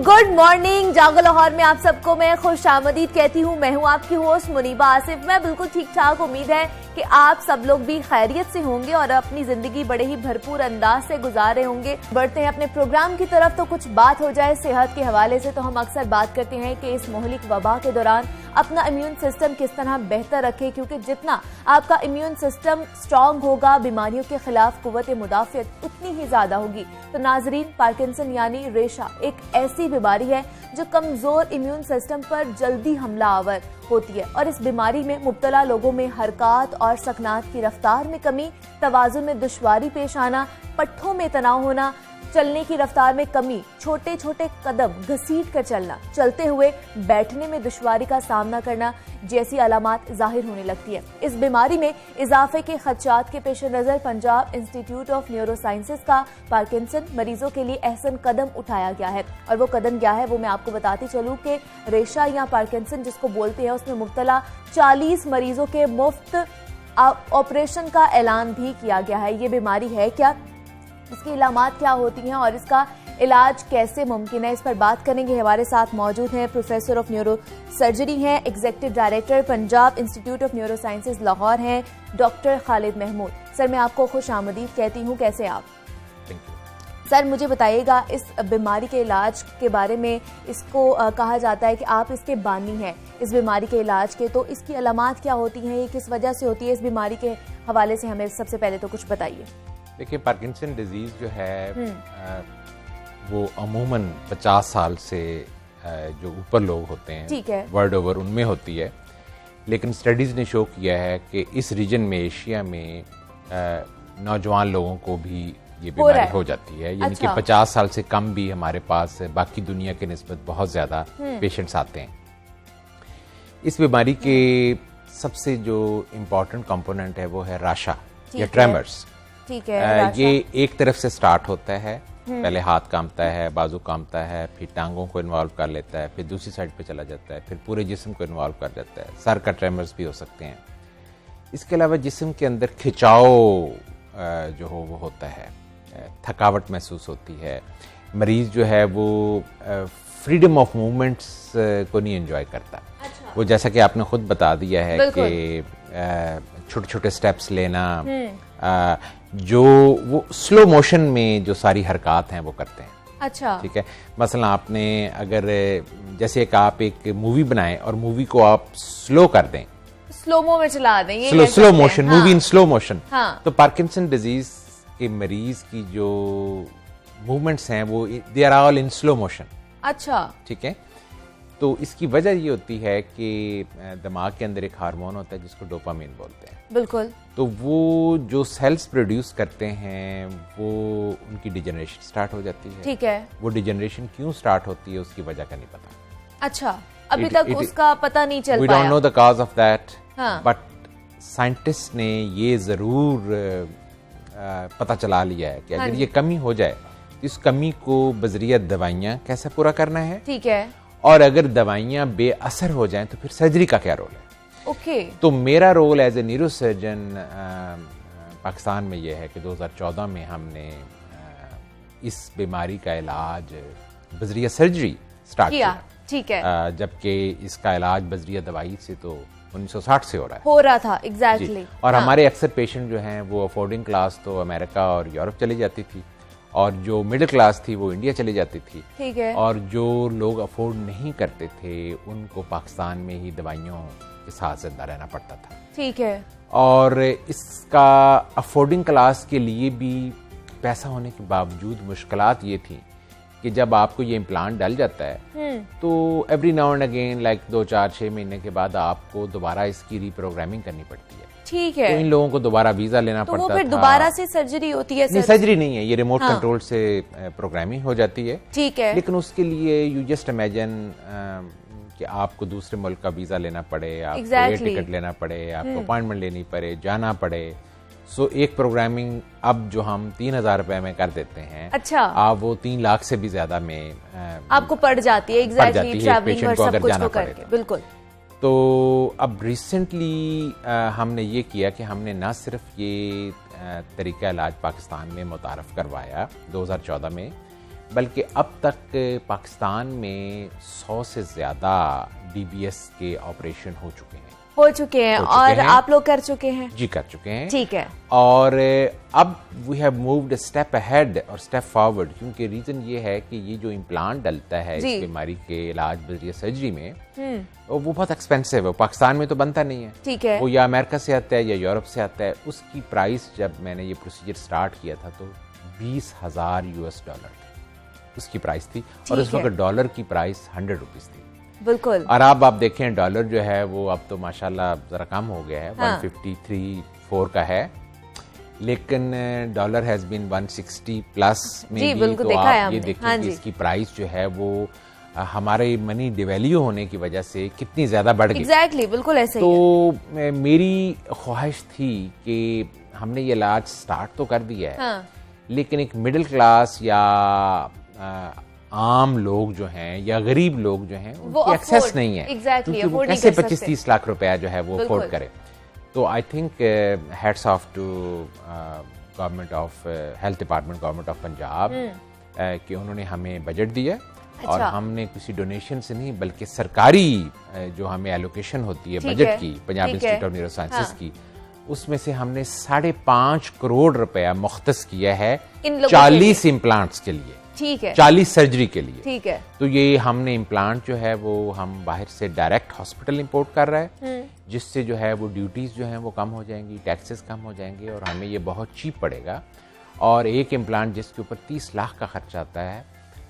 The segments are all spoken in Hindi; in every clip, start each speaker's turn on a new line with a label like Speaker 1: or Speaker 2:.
Speaker 1: गुड मॉर्निंग जागो लाहौर में आप सबको मैं खुश आमदीद कहती हूँ। मैं हूँ आपकी होस्ट मुनीबा आसिफ। मैं बिल्कुल ठीक ठाक, उम्मीद है कि आप सब लोग भी खैरियत से होंगे और अपनी जिंदगी बड़े ही भरपूर अंदाज से गुजार रहे होंगे। बढ़ते हैं अपने प्रोग्राम की तरफ। तो कुछ बात हो जाए सेहत के हवाले से, तो हम अक्सर बात करते हैं कि इस मुहलिक वबा के दौरान अपना इम्यून सिस्टम किस तरह बेहतर रखें, क्योंकि जितना आपका इम्यून सिस्टम स्ट्रांग होगा, बीमारियों के खिलाफ कुव्वत मुदाफियत उतनी ही ज्यादा होगी। तो नाजरीन, पार्किंसन यानी रेशा एक ऐसी बीमारी है जो कमजोर इम्यून सिस्टम पर जल्दी हमला आवर होती है और इस बीमारी में मुब्तला लोगों में हरकत और सकनात की रफ्तार में कमी, तवाज़ुन में दुश्वारी पेश आना, पट्ठों में तनाव होना, चलने की रफ्तार में कमी, छोटे छोटे कदम घसीट कर चलना, चलते हुए बैठने में दुश्वारी का सामना करना जैसी अलामात जाहिर होने लगती है। इस बीमारी में इजाफे के खदशात के पेश नजर Punjab institute of neuro sciences का पार्किंसन मरीजों के लिए अहसन कदम उठाया गया है। और वो कदम क्या है वो मैं आपको बताती चलूं कि रेशा या पार्किंसन जिसको बोलते हैं, उसमें मुब्तला 40 मरीजों के मुफ्त ऑपरेशन का ऐलान भी किया गया है। ये बीमारी है क्या, इसकी इलामात क्या होती हैं और इसका इलाज कैसे मुमकिन है, इस पर बात करेंगे। हमारे साथ मौजूद हैं प्रोफेसर ऑफ न्यूरो सर्जरी हैं, executive director Punjab institute of neuro sciences Lahore हैं, डॉक्टर खालिद महमूद। सर, मैं आपको खुश आमदीद कहती हूँ। कैसे आप? सर, मुझे बताइएगा इस बीमारी के इलाज के बारे में। इसको कहा जाता है कि आप इसके बानी हैं इस बीमारी के इलाज के, तो इसकी अलामात क्या होती हैं, ये किस वजह से होती है, इस बीमारी के हवाले से हमें सबसे पहले तो कुछ बताइए।
Speaker 2: देखिए, पार्किंसन डिजीज जो है वो अमूमन 50 साल से जो ऊपर लोग होते हैं,
Speaker 1: ठीक है,
Speaker 2: वर्ल्ड ओवर उनमें होती है। लेकिन स्टडीज ने शो किया है कि इस रीजन में, एशिया में नौजवान लोगों को भी ये बीमारी हो जाती है। यानी कि 50 साल से कम भी हमारे पास बाकी दुनिया के निस्बत बहुत ज्यादा पेशेंट्स आते हैं। इस बीमारी के सबसे जो इम्पोर्टेंट कंपोनेंट है वो है राशा या ट्रेमर्स।
Speaker 1: ठीक है,
Speaker 2: ये एक तरफ से स्टार्ट होता है, पहले हाथ कांपता है, बाजू कांपता है, फिर टांगों को इन्वॉल्व कर लेता है, फिर दूसरी साइड पे चला जाता है, फिर पूरे जिस्म को इन्वॉल्व कर जाता है। सर का ट्रेमर्स भी हो सकते हैं। इसके अलावा जिस्म के अंदर खिंचाव जो हो वो होता है, थकावट महसूस होती है। मरीज जो है वो फ्रीडम ऑफ मूवमेंट्स को नहीं एंजॉय करता।
Speaker 1: अच्छा।
Speaker 2: वो जैसा कि आपने खुद बता दिया है कि छोटे छोटे स्टेप्स लेना, जो वो स्लो मोशन में जो सारी हरकत हैं वो करते हैं।
Speaker 1: अच्छा,
Speaker 2: ठीक है। मसलन आपने अगर जैसे एक आप एक मूवी बनाएं और मूवी को आप स्लो कर दें,
Speaker 1: स्लोमो में चला दें, ये
Speaker 2: स्लो मोशन, मूवी इन स्लो मोशन,
Speaker 1: हाँ।
Speaker 2: तो पार्किंसन डिजीज के मरीज की जो मूवमेंट्स हैं वो they are all in slow motion.
Speaker 1: अच्छा,
Speaker 2: ठीक है। तो इसकी वजह ये होती है कि दिमाग के अंदर एक हार्मोन होता है जिसको डोपामिन बोलते हैं।
Speaker 1: बिल्कुल।
Speaker 2: तो वो जो सेल्स प्रोड्यूस करते हैं वो उनकी डिजनरेशन स्टार्ट हो जाती है।
Speaker 1: ठीक है।
Speaker 2: वो डिजनरेशन क्यों स्टार्ट होती है उसकी वजह का नहीं पता।
Speaker 1: अच्छा, अभी तक उसका पता नहीं चल पाया।
Speaker 2: We don't know the cause of that,
Speaker 1: हाँ।
Speaker 2: but साइंटिस्ट ने ये जरूर पता चला लिया है कि अगर ये कमी हो जाए तो इस कमी को बजरिया दवाइयाँ कैसे पूरा करना है।
Speaker 1: ठीक है।
Speaker 2: और अगर दवाइयाँ बेअसर हो जाएं तो फिर सर्जरी का क्या रोल है।
Speaker 1: ओके।
Speaker 2: तो मेरा role as a neuro surgeon Pakistan में यह है कि 2014 में हमने इस बीमारी का इलाज बजरिया सर्जरी स्टार्ट किया।
Speaker 1: ठीक है।
Speaker 2: जबकि इसका इलाज बजरिया दवाई से तो 1960 से
Speaker 1: हो रहा था। एग्जैक्टली।
Speaker 2: और हाँ। हमारे अक्सर पेशेंट जो हैं वो अफोर्डिंग क्लास तो अमेरिका और यूरोप चली जाती थी, और जो मिडिल क्लास थी वो इंडिया चली जाती थी।
Speaker 1: ठीक है।
Speaker 2: और जो लोग अफोर्ड नहीं करते थे उनको पाकिस्तान में ही दवाइयों के साथ जिंदा रहना पड़ता था।
Speaker 1: ठीक है।
Speaker 2: और इसका अफोर्डिंग क्लास के लिए भी पैसा होने के बावजूद मुश्किलात ये थी कि जब आपको ये इम्प्लांट डल जाता है तो every now and again, like 2-4-6 महीने के बाद आपको दोबारा इसकी रीप्रोग्रामिंग करनी पड़ती है।
Speaker 1: ठीक है।
Speaker 2: तो इन लोगों को दोबारा वीजा लेना पड़ता था।
Speaker 1: तो फिर दोबारा से सर्जरी होती है?
Speaker 2: नहीं, सर्जरी नहीं है, ये रिमोट कंट्रोल से प्रोग्रामिंग हो जाती है।
Speaker 1: ठीक है।
Speaker 2: लेकिन उसके लिए यू जस्ट इमेजिन कि आपको दूसरे मुल्क का वीजा लेना पड़े, आपको एयर टिकट लेना पड़े, आपको अपॉइंटमेंट लेनी पड़े, जाना पड़े। सो एक प्रोग्रामिंग अब जो हम 3,000 रुपए में कर देते हैं,
Speaker 1: अच्छा,
Speaker 2: आप वो 3 लाख से भी ज्यादा में
Speaker 1: आपको पड़ जाती है। एग्जैक्टली, ट्रैवलिंग और सब कुछ को करके। बिल्कुल।
Speaker 2: तो अब रिसेंटली हमने ये किया कि हमने ना सिर्फ ये तरीका इलाज पाकिस्तान में मुतारफ करवाया 2014 में, बल्कि अब तक पाकिस्तान में 100 से ज़्यादा DBS के ऑपरेशन हो चुके हैं
Speaker 1: और आप लोग कर चुके हैं?
Speaker 2: जी, कर चुके हैं।
Speaker 1: ठीक है।
Speaker 2: और अब we have moved step ahead और स्टेप फॉरवर्ड, क्योंकि रीज़न ये है कि ये जो इम्प्लांट डलता है इस बीमारी के इलाज बजरिए सर्जरी में, वो बहुत एक्सपेंसिव है, वो पाकिस्तान में तो बनता नहीं है।
Speaker 1: ठीक है।
Speaker 2: वो या अमेरिका से आता है या यूरोप से आता है। उसकी प्राइस जब मैंने ये प्रोसीजर स्टार्ट किया था तो $20,000 उसकी प्राइस थी, और उस वक्त डॉलर की प्राइस 100 रुपीज़ थी।
Speaker 1: बिल्कुल।
Speaker 2: और अब आप देखें डॉलर जो है वो अब तो माशाल्लाह ज़रा कम हो गया है, 153.4 का है, लेकिन डॉलर हैज़ बीन 160 प्लस में भी। तो आप ये देखें कि इसकी प्राइस जो है वो हमारे मनी डिवैल्यू होने की वजह से कितनी ज़्यादा बढ़ गई।
Speaker 1: एग्जैक्टली, बिल्कुल ऐसे ही
Speaker 2: तो मेरी ख्वाहिश थी कि हमने ये इलाज स्टार्ट तो कर दिया है, लेकिन एक मिडिल क्लास या आम लोग जो हैं या गरीब लोग जो हैं उनकी एक्सेस नहीं है।
Speaker 1: क्योंकि
Speaker 2: वो कैसे 25-30 लाख रुपया जो है वो अफोर्ड करे। तो I think hats off to government of health department, government of Punjab, कि उन्होंने हमें बजट दिया। और हमने किसी डोनेशन से नहीं बल्कि सरकारी जो हमें एलोकेशन होती है बजट की, Punjab institute of neuro sciences की, उसमें से हमने 5.5 करोड़ रुपया मुख्तस किया है 40 इम्प्लांट्स के लिए।
Speaker 1: ठीक है।
Speaker 2: 40 सर्जरी के लिए।
Speaker 1: ठीक है।
Speaker 2: तो ये हमने इम्प्लांट जो है वो हम बाहर से डायरेक्ट हॉस्पिटल इंपोर्ट कर रहे हैं, जिससे जो है वो ड्यूटीज जो हैं वो कम हो जाएंगी, टैक्सेस कम हो जाएंगे, और हमें ये बहुत चीप पड़ेगा। और एक इम्प्लांट जिसके ऊपर 30 लाख का खर्चा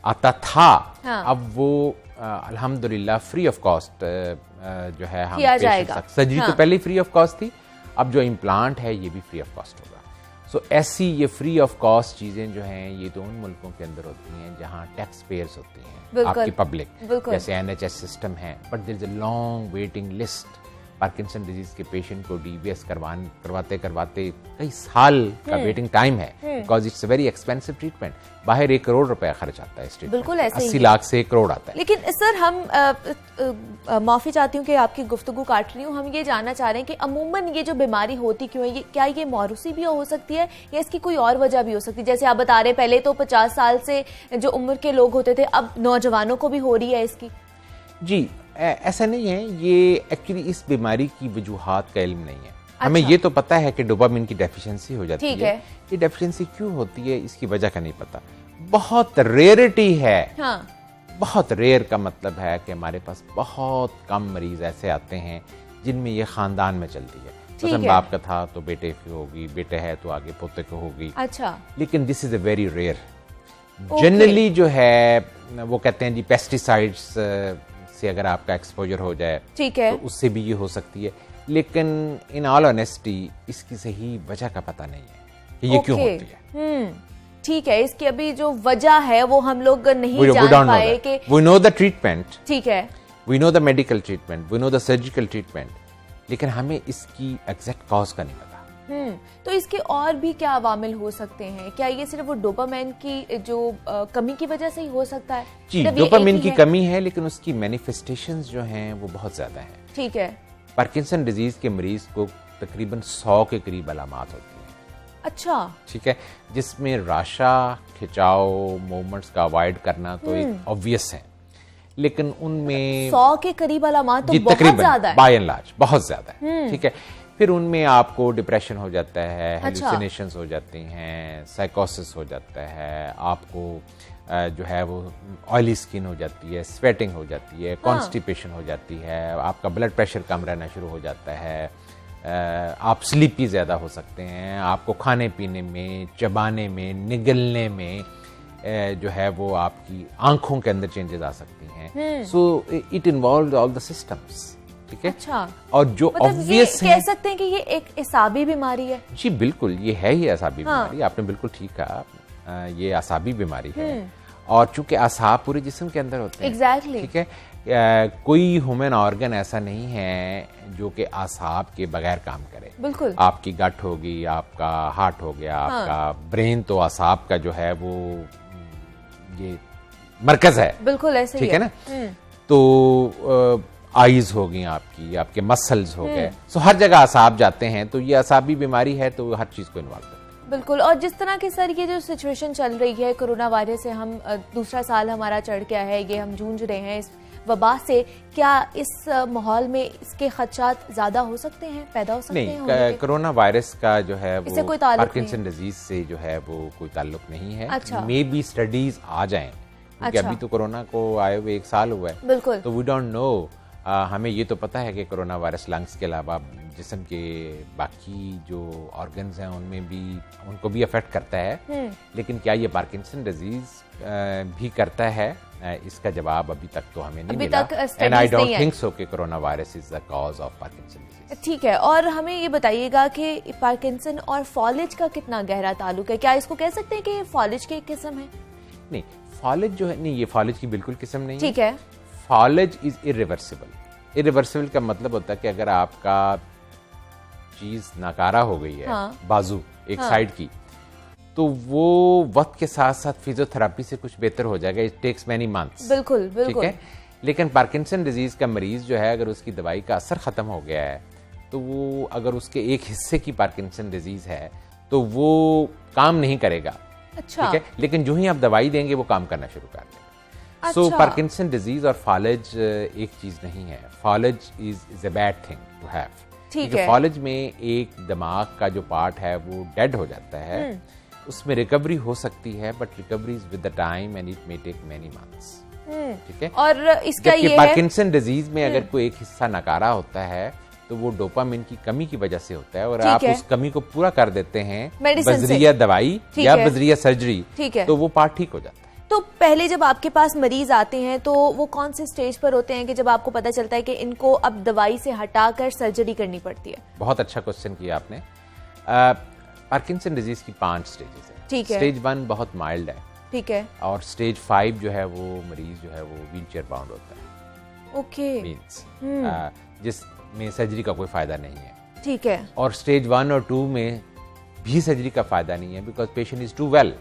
Speaker 2: आता था, अब वो अल्हम्दुलिल्लाह फ्री ऑफ कॉस्ट जो है हम सर्जरी तो पहले ही फ्री ऑफ कॉस्ट थी, अब जो इम्प्लांट है ये भी फ्री ऑफ कॉस्ट होगा। सो ऐसी ये फ्री ऑफ कॉस्ट चीजें जो हैं ये तो उन मुल्कों के अंदर होती हैं जहां टैक्स पेयर्स होती हैं, आपकी पब्लिक, जैसे NHS सिस्टम है, but there is a long waiting list. Parkinson disease के पेशेंट को DBS करवाते करवाते कई साल का वेटिंग टाइम है, because it's a very expensive treatment. बाहर 1 करोड़ रुपया खर्च आता है इस ट्रीटमेंट,
Speaker 1: बिल्कुल ऐसे
Speaker 2: 80 लाख से 1 करोड़ आता है।
Speaker 1: लेकिन सर हम माफी चाहती हूँ कि आपकी गुफ्तगू काट रही हूँ, हम ये जानना चाह रहे हैं कि अमूमन ये जो बीमारी होती क्यों है, क्या ये मौरूसी भी हो सकती है या इसकी कोई और वजह भी हो सकती है? जैसे आप बता रहे पहले तो 50 साल से जो उम्र के लोग होते थे, अब नौजवानों को भी हो रही है इसकी।
Speaker 2: जी, ऐसा नहीं है, ये एक्चुअली इस बीमारी की वजूहात का इल्म नहीं है। हमें ये तो पता है कि डोपामिन की डेफिशिएंसी हो जाती है। ये डेफिशिएंसी क्यों होती है इसकी वजह का नहीं पता। बहुत रेयरिटी है। बहुत रेयर का मतलब है कि हमारे पास बहुत कम मरीज ऐसे आते हैं जिनमें ये खानदान में चलती है। मतलब बाप का था तो बेटे की होगी, बेटे है तो आगे पोते को होगी।
Speaker 1: अच्छा।
Speaker 2: लेकिन this is a very rare. Generally जो है वो कहते हैं जी पेस्टिसाइड्स से अगर आपका एक्सपोजर हो जाए,
Speaker 1: ठीक है,
Speaker 2: तो उससे भी ये हो सकती है। लेकिन इन ऑल ऑनेस्टी इसकी सही वजह का पता नहीं है कि ये क्यों होती है।
Speaker 1: ठीक है, इसकी अभी जो वजह है वो हम लोग नहीं जान पाए कि
Speaker 2: वी नो द ट्रीटमेंट,
Speaker 1: ठीक है,
Speaker 2: we know the medical treatment, we know the surgical treatment, लेकिन हमें इसकी एग्जैक्ट कॉज का नहीं पता।
Speaker 1: तो इसके और भी क्या अवामिल हो सकते हैं? क्या ये सिर्फ वो डोपामाइन की जो कमी की वजह से ही हो सकता है?
Speaker 2: जी, डोपामाइन की कमी है, लेकिन उसकी मैनिफेस्टेशंस जो हैं वो बहुत ज्यादा हैं।
Speaker 1: ठीक है।
Speaker 2: पार्किंसन डिजीज के मरीज को तकरीबन 100 के करीब अलामात होती हैं।
Speaker 1: अच्छा।
Speaker 2: ठीक है, जिसमें राशा, खिंचाव, मूवमेंट्स का अवॉइड करना तो एक ऑब्वियस है, लेकिन उनमें
Speaker 1: 100 के करीब अलामात तो बहुत ज्यादा है,
Speaker 2: बाय एंड लार्ज बहुत ज्यादा है। ठीक है, फिर उनमें आपको डिप्रेशन हो जाता है, हेलुसिनेशंस हो जाती हैं, साइकोसिस हो जाता है, आपको जो है वो ऑयली स्किन हो जाती है, स्वेटिंग हो जाती है, कॉन्स्टिपेशन हो जाती है, आपका ब्लड प्रेशर कम रहना शुरू हो जाता है, आप स्लीपी ज़्यादा हो सकते हैं, आपको खाने पीने में, चबाने में, निगलने में जो है वो आपकी आंखों के अंदर चेंजेस आ सकती हैं। So it involve all the systems. ठीक है।
Speaker 1: अच्छा।
Speaker 2: और जो ऑब्वियस
Speaker 1: कह सकते हैं कि ये एक असाबी बीमारी है।
Speaker 2: जी बिल्कुल, ये है ही असाबी बीमारी। आपने बिल्कुल ठीक कहा, ये असाबी बीमारी है। और चूंकि असाब पूरे जिस्म के अंदर होते हैं।
Speaker 1: एग्जैक्टली।
Speaker 2: ठीक है, कोई ह्यूमन ऑर्गन ऐसा नहीं है जो कि असाब के बगैर काम करे।
Speaker 1: बिल्कुल।
Speaker 2: आपकी गट होगी, आपका हार्ट हो गया, आपका ब्रेन, तो असाब का जो है वो ये मरकज है।
Speaker 1: बिल्कुल ऐसे ही
Speaker 2: है ना। तो आईज हो गई आपकी, आपके मसल्स हो गए, सो हर जगह असाब जाते हैं, तो ये असाबी बीमारी है तो हर चीज को इन्वॉल्व करती है।
Speaker 1: बिल्कुल। और जिस तरह की सर ये जो सिचुएशन चल रही है कोरोना वायरस से, हम दूसरा साल हमारा चढ़ गया है, ये हम जूझ रहे हैं इस वबा से, क्या इस माहौल में इसके खदशात ज्यादा हो सकते हैं, पैदा हो सकते हैं?
Speaker 2: नहीं, कोरोना वायरस का जो है
Speaker 1: इससे
Speaker 2: वो
Speaker 1: कोई ताल्लुक
Speaker 2: पार्किंसन डिजीज से जो है वो कोई ताल्लुक नहीं है।
Speaker 1: अच्छा।
Speaker 2: मे बी स्टडीज आ जाएं, क्योंकि
Speaker 1: अच्छा।
Speaker 2: अभी तो कोरोना को आए हुए 1 साल हुआ है,
Speaker 1: बिल्कुल।
Speaker 2: तो वी डोंट नो। हमें ये तो पता है कि कोरोना वायरस लंग्स के अलावा जिस्म के बाकी जो ऑर्गन्स हैं उनमें भी, उनको भी अफेक्ट करता है, लेकिन क्या ये पार्किंसन डिजीज भी करता है, इसका जवाब अभी तक तो हमें नहीं मिला। And I don't think so कि corona virus is the cause of Parkinson disease.
Speaker 1: ठीक है। और हमें ये बताइएगा कि पार्किंसन और फॉलेज का कितना गहरा ताल्लुक है? क्या इसको कह सकते हैं कि फॉलेज की एक किस्म है?
Speaker 2: नहीं, फॉलेज जो है, नहीं, ये फॉलेज की बिल्कुल किस्म नहीं है।
Speaker 1: ठीक है।
Speaker 2: Foliage is irreversible. इरिवर्सिबल का मतलब होता है कि अगर आपका चीज नाकारा हो गई है,
Speaker 1: हाँ।
Speaker 2: बाजू एक साइड की, तो वो वक्त के साथ साथ फिजियोथेरेपी से कुछ बेहतर हो जाएगा। It takes many months.
Speaker 1: बिल्कुल
Speaker 2: ठीक
Speaker 1: बिल्कुल।
Speaker 2: है, लेकिन पार्किंसन डिजीज का मरीज जो है, अगर उसकी दवाई का असर खत्म हो गया है, तो वो अगर उसके एक हिस्से की पार्किंसन डिजीज है तो वो काम नहीं करेगा।
Speaker 1: अच्छा।
Speaker 2: ठीक है, लेकिन जो ही आप दवाई देंगे वो काम करना शुरू कर देगा। सो पार्किंसन डिजीज और फॉलेज एक चीज नहीं है। Foliage is a bad thing to have.
Speaker 1: ठीक है।
Speaker 2: फॉलेज में एक दिमाग का जो पार्ट है वो डेड हो जाता है, उसमें रिकवरी हो सकती है, but recovery is with the time and it may take many months. ठीक है।
Speaker 1: और इसका ये है
Speaker 2: पार्किंसन डिजीज में अगर कोई एक हिस्सा नकारा होता है तो वो डोपामिन की कमी की वजह से होता है, और आप उस कमी को पूरा कर देते हैं बजरिया दवाई या बजरिया सर्जरी, तो वो पार्ट ठीक हो जाता है।
Speaker 1: तो पहले जब आपके पास मरीज आते हैं तो वो कौन से स्टेज पर होते हैं कि जब आपको पता चलता है कि इनको अब दवाई से हटाकर सर्जरी करनी पड़ती है?
Speaker 2: बहुत अच्छा क्वेश्चन किया आपने। पार्किंसन डिजीज की 5 स्टेजेस है।
Speaker 1: ठीक है।
Speaker 2: स्टेज 1 बहुत माइल्ड है।
Speaker 1: ठीक है।
Speaker 2: और स्टेज 5 जो है वो मरीज जो है वो व्हीलचेयर बाउंड होता है।
Speaker 1: ओके।
Speaker 2: मींस जिसमें सर्जरी का कोई फायदा नहीं है।
Speaker 1: ठीक है।
Speaker 2: और स्टेज 1 और 2 में भी सर्जरी का फायदा नहीं है, because patient is too well.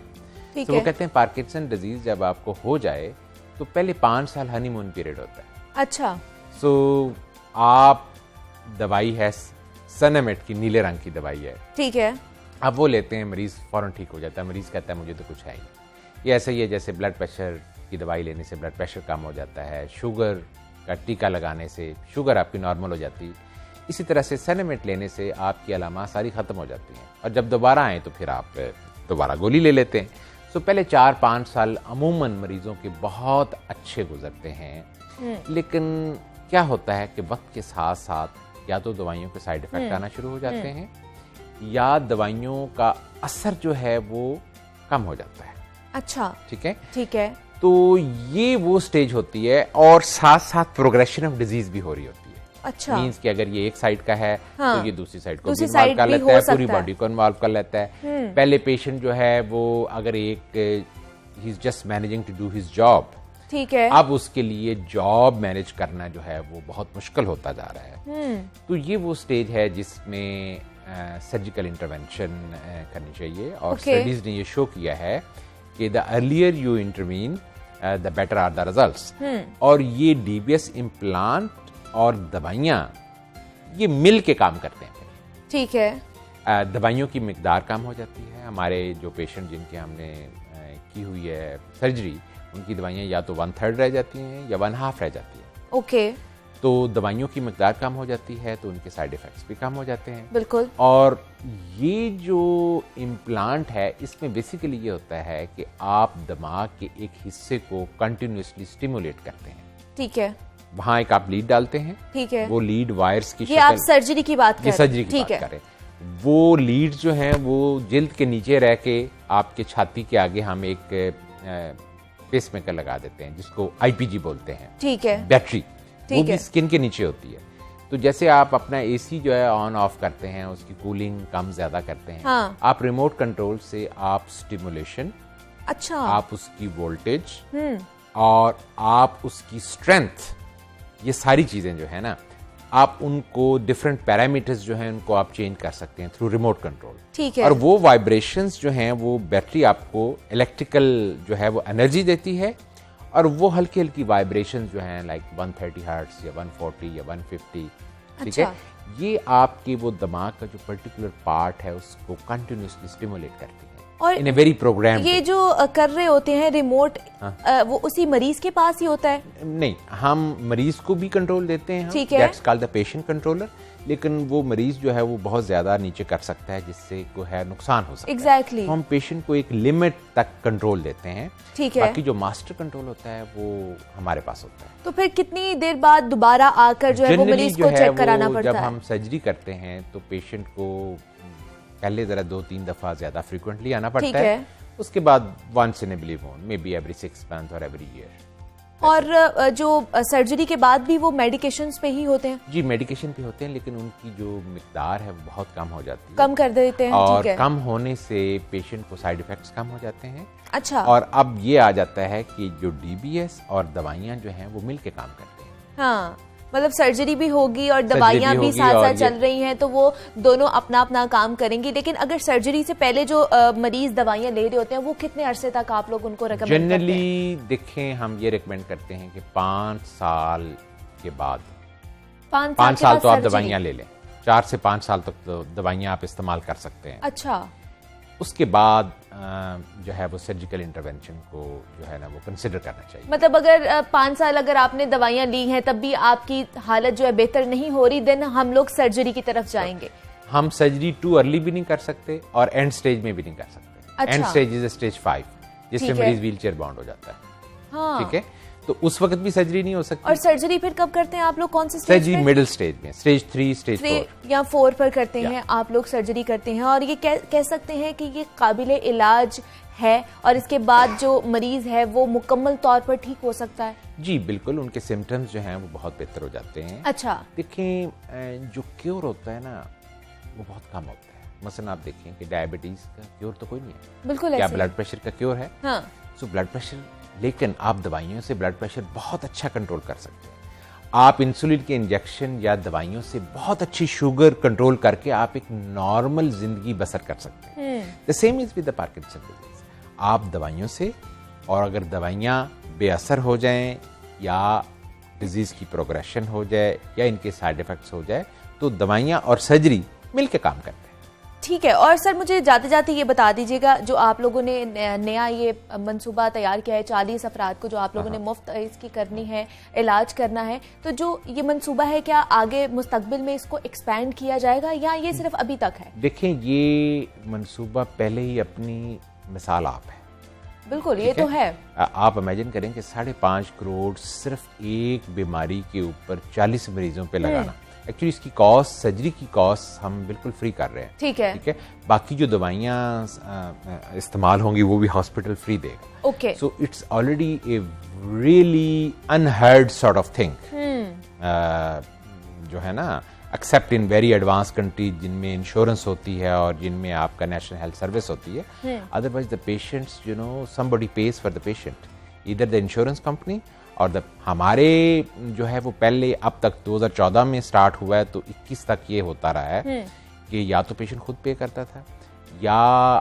Speaker 2: तो वो कहते हैं पार्किंसन डिजीज जब आपको हो जाए तो पहले 5 साल हनीमून पीरियड होता है।
Speaker 1: अच्छा।
Speaker 2: सो आप दवाई है सनेमेट की, नीले रंग की दवाई है।
Speaker 1: ठीक है।
Speaker 2: अब वो लेते हैं, मरीज फौरन ठीक हो जाता है। मरीज कहता है मुझे तो कुछ है ही नहीं। ये ऐसा ही है जैसे ब्लड प्रेशर की दवाई लेने से ब्लड प्रेशर कम हो जाता है, शुगर का टीका लगाने से शुगर आपकी नॉर्मल हो जाती है। इसी तरह से सनेमेट लेने से आपकी अलामा सारी खत्म हो जाती हैं, और जब दोबारा आए तो फिर आप दोबारा गोली ले लेते हैं। तो पहले 4-5 साल अमूमन मरीजों के बहुत अच्छे गुजरते हैं, लेकिन क्या होता है कि वक्त के साथ साथ या तो दवाइयों के साइड इफेक्ट आना शुरू हो जाते हैं, या दवाइयों का असर जो है वो कम हो जाता है।
Speaker 1: अच्छा।
Speaker 2: ठीक है।
Speaker 1: ठीक है।
Speaker 2: तो ये वो स्टेज होती है, और साथ साथ प्रोग्रेशन ऑफ डिजीज भी हो रही होती है।
Speaker 1: अच्छा।
Speaker 2: मीन्स कि अगर ये एक साइड का है,
Speaker 1: हाँ।
Speaker 2: तो ये दूसरी साइड को
Speaker 1: दूसरी
Speaker 2: भी इन्वॉल्व
Speaker 1: साइड
Speaker 2: कर
Speaker 1: भी
Speaker 2: लेता
Speaker 1: हो
Speaker 2: है,
Speaker 1: सकता
Speaker 2: पूरी
Speaker 1: है।
Speaker 2: बॉडी को इन्वॉल्व कर लेता है। पहले पेशेंट जो है वो अगर एक ही is just managing to do his job,
Speaker 1: ठीक है,
Speaker 2: अब उसके लिए जॉब मैनेज करना जो है वो बहुत मुश्किल होता जा रहा है। तो ये वो स्टेज है जिसमें सर्जिकल इंटरवेंशन करनी चाहिए, और स्टडीज ने ये शो किया है कि the earlier you intervene the better are the results. और ये डीबीएस इम्प्लांट और दवाइयाँ ये मिल के काम करते हैं।
Speaker 1: ठीक है।
Speaker 2: दवाइयों की मिकदार कम हो जाती है। हमारे जो पेशेंट जिनके हमने की हुई है सर्जरी, उनकी दवाइयाँ या तो 1/3 रह जाती हैं या 1/2 रह जाती है।
Speaker 1: ओके।
Speaker 2: तो दवाइयों की मिकदार कम हो जाती है तो उनके साइड इफेक्ट्स भी कम हो जाते हैं।
Speaker 1: बिल्कुल।
Speaker 2: और ये जो इम्प्लांट है इसमें बेसिकली ये होता है कि आप दिमाग के एक हिस्से को कंटिन्यूसली स्टिमुलेट करते हैं।
Speaker 1: ठीक है।
Speaker 2: वहां एक आप लीड डालते हैं।
Speaker 1: ठीक है।
Speaker 2: वो लीड वायर्स की
Speaker 1: ये आप सर्जरी की बात कर रहे हैं।
Speaker 2: सर्जरी की बात कर रहे हैं। वो लीड जो है वो जिल्द के नीचे रह के आपके छाती के आगे हम एक पेसमेकर लगा देते हैं, जिसको आईपीजी बोलते हैं।
Speaker 1: ठीक है।
Speaker 2: बैटरी, वो भी स्किन के नीचे होती है। तो जैसे आप अपना एसी जो है ऑन ऑफ करते हैं, उसकी कूलिंग कम ज्यादा करते हैं,
Speaker 1: हाँ।
Speaker 2: आप रिमोट कंट्रोल से आप स्टिमुलेशन,
Speaker 1: अच्छा,
Speaker 2: आप उसकी वोल्टेज और आप उसकी स्ट्रेंथ, ये सारी चीजें जो है ना, आप उनको डिफरेंट पैरामीटर्स जो हैं उनको आप चेंज कर सकते हैं थ्रू रिमोट कंट्रोल।
Speaker 1: ठीक है।
Speaker 2: और वो वाइब्रेशंस जो हैं वो बैटरी आपको इलेक्ट्रिकल जो है वो एनर्जी देती है, और वो हल्की हल्की वाइब्रेशंस जो हैं लाइक 130 हर्ट्ज या 140 या 150, ठीक है, ये आपके वो दिमाग का जो पर्टिकुलर पार्ट है उसको कंटिन्यूसली स्टिमुलेट करती है
Speaker 1: और
Speaker 2: इन ए वेरी प्रोग्राम।
Speaker 1: ये जो कर रहे होते हैं रिमोट, वो उसी मरीज के पास ही होता है?
Speaker 2: नहीं, हम मरीज को भी कंट्रोल देते हैं,
Speaker 1: ठीक है,
Speaker 2: that's called the patient controller, लेकिन वो मरीज जो है वो बहुत ज्यादा नीचे कर सकता है जिससे को है नुकसान हो सकता
Speaker 1: exactly.
Speaker 2: है। तो हम पेशेंट को एक लिमिट तक कंट्रोल देते हैं,
Speaker 1: ठीक है।
Speaker 2: बाकी जो मास्टर कंट्रोल होता है वो हमारे पास होता है।
Speaker 1: तो फिर कितनी देर बाद दोबारा आकर जो है वो मरीज को चेक कराना पड़ता है?
Speaker 2: जब हम सर्जरी करते हैं तो पेशेंट को पहले जरा 2-3 दफा ज्यादा फ्रीक्वेंटली आना पड़ता है, उसके बाद once in a blue moon, maybe every 6 month और एवरी ईयर।
Speaker 1: और जो सर्जरी के बाद भी वो मेडिकेशंस पे ही होते हैं? जी,
Speaker 2: मेडिकेशन पे होते हैं, लेकिन उनकी जो मिकदार है वो बहुत कम हो जाती है,
Speaker 1: कम कर देते हैं।
Speaker 2: और
Speaker 1: ठीक है।
Speaker 2: कम होने से पेशेंट को साइड इफेक्ट्स कम हो जाते हैं।
Speaker 1: अच्छा।
Speaker 2: और अब ये आ जाता है कि जो डीबीएस और दवाइयां जो हैं वो मिलके काम करते हैं।
Speaker 1: हाँ, मतलब सर्जरी भी होगी और दवाइयां भी साथ साथ चल रही हैं, तो वो दोनों अपना अपना काम करेंगी। लेकिन अगर सर्जरी से पहले जो मरीज दवाइयां ले रहे होते हैं वो कितने अरसे तक आप लोग उनको रिकमेंड करते हैं?
Speaker 2: जनरली देखें, हम ये रिकमेंड करते हैं कि 5 साल के बाद, 5 साल तो आप दवाइयां ले लें, 4 से 5 साल तक तो दवाइयां आप इस्तेमाल कर सकते हैं।
Speaker 1: अच्छा।
Speaker 2: उसके बाद जो है वो सर्जिकल इंटरवेंशन को जो है ना वो कंसिडर करना चाहिए।
Speaker 1: मतलब अगर 5 साल अगर आपने दवाइयां ली हैं तब भी आपकी हालत जो है बेहतर नहीं हो रही, देन हम लोग सर्जरी की तरफ जाएंगे।
Speaker 2: हम सर्जरी टू अर्ली भी नहीं कर सकते और एंड स्टेज में भी नहीं कर सकते।
Speaker 1: अच्छा।
Speaker 2: एंड स्टेज इज स्टेज 5, जिससे मरीज व्हील चेयर बाउंड हो जाता है।
Speaker 1: हाँ।
Speaker 2: ठीक है, तो उस वक्त भी सर्जरी नहीं हो सकती।
Speaker 1: और सर्जरी फिर कब करते हैं आप लोग, कौन से स्टेज
Speaker 2: सर्जरी मिडिल स्टेज में, स्टेज 3, स्टेज 4
Speaker 1: या 4 पर करते हैं आप लोग सर्जरी करते हैं। और ये कह सकते हैं कि ये काबिले इलाज है और इसके बाद जो मरीज है वो मुकम्मल तौर पर ठीक हो सकता है?
Speaker 2: जी बिल्कुल, उनके सिम्टम्स जो हैं वो बहुत बेहतर हो जाते हैं।
Speaker 1: अच्छा।
Speaker 2: देखें, जो क्योर होता है ना वो बहुत कम होता है। मसलन आप देखें कि डायबिटीज का क्योर तो कोई नहीं है,
Speaker 1: बिल्कुल।
Speaker 2: क्या ब्लड प्रेशर का क्योर है?
Speaker 1: हाँ।
Speaker 2: सो ब्लड प्रेशर, लेकिन आप दवाइयों से ब्लड प्रेशर बहुत अच्छा कंट्रोल कर सकते हैं। आप इंसुलिन के इंजेक्शन या दवाइयों से बहुत अच्छी शुगर कंट्रोल करके आप एक नॉर्मल जिंदगी बसर कर सकते हैं। The same is with the Parkinson disease. आप दवाइयों से, और अगर दवाइयां बेअसर हो जाएं या डिजीज की प्रोग्रेशन हो जाए या इनके साइड इफेक्ट्स हो जाए, तो दवाइयां और सर्जरी मिलकर काम करते हैं।
Speaker 1: ठीक है। और सर मुझे जाते जाते ये बता दीजिएगा, जो आप लोगों ने नया ये मंसूबा तैयार किया है 40 अफराद को जो आप लोगों ने मुफ्त इसकी करनी है, इलाज करना है, तो जो ये मंसूबा है क्या आगे मुस्तकबिल में इसको एक्सपैंड किया जाएगा या ये सिर्फ अभी तक है?
Speaker 2: देखें, ये मंसूबा पहले ही अपनी मिसाल आप है।
Speaker 1: बिल्कुल, ये तो है।
Speaker 2: आप इमेजिन करें कि 5.5 करोड़ सिर्फ एक बीमारी के ऊपर 40 मरीजों पे लगाना। एक्चुअली इसकी कॉस्ट, सर्जरी की कॉस्ट हम बिल्कुल फ्री कर रहे हैं।
Speaker 1: ठीक है।
Speaker 2: ठीक है, बाकी जो दवाइयां इस्तेमाल होंगी वो भी हॉस्पिटल फ्री देगा।
Speaker 1: Okay.
Speaker 2: So it's already a really unheard sort of thing, जो है ना, accept in very advance countries जिनमें इंश्योरेंस होती है और जिनमें आपका नेशनल हेल्थ सर्विस होती है। Otherwise the patients, you know, somebody page for the patient, either the insurance company और हमारे जो है वो पहले, अब तक 2014 में स्टार्ट हुआ है तो 21 तक ये होता रहा है कि या तो पेशेंट खुद पे करता था या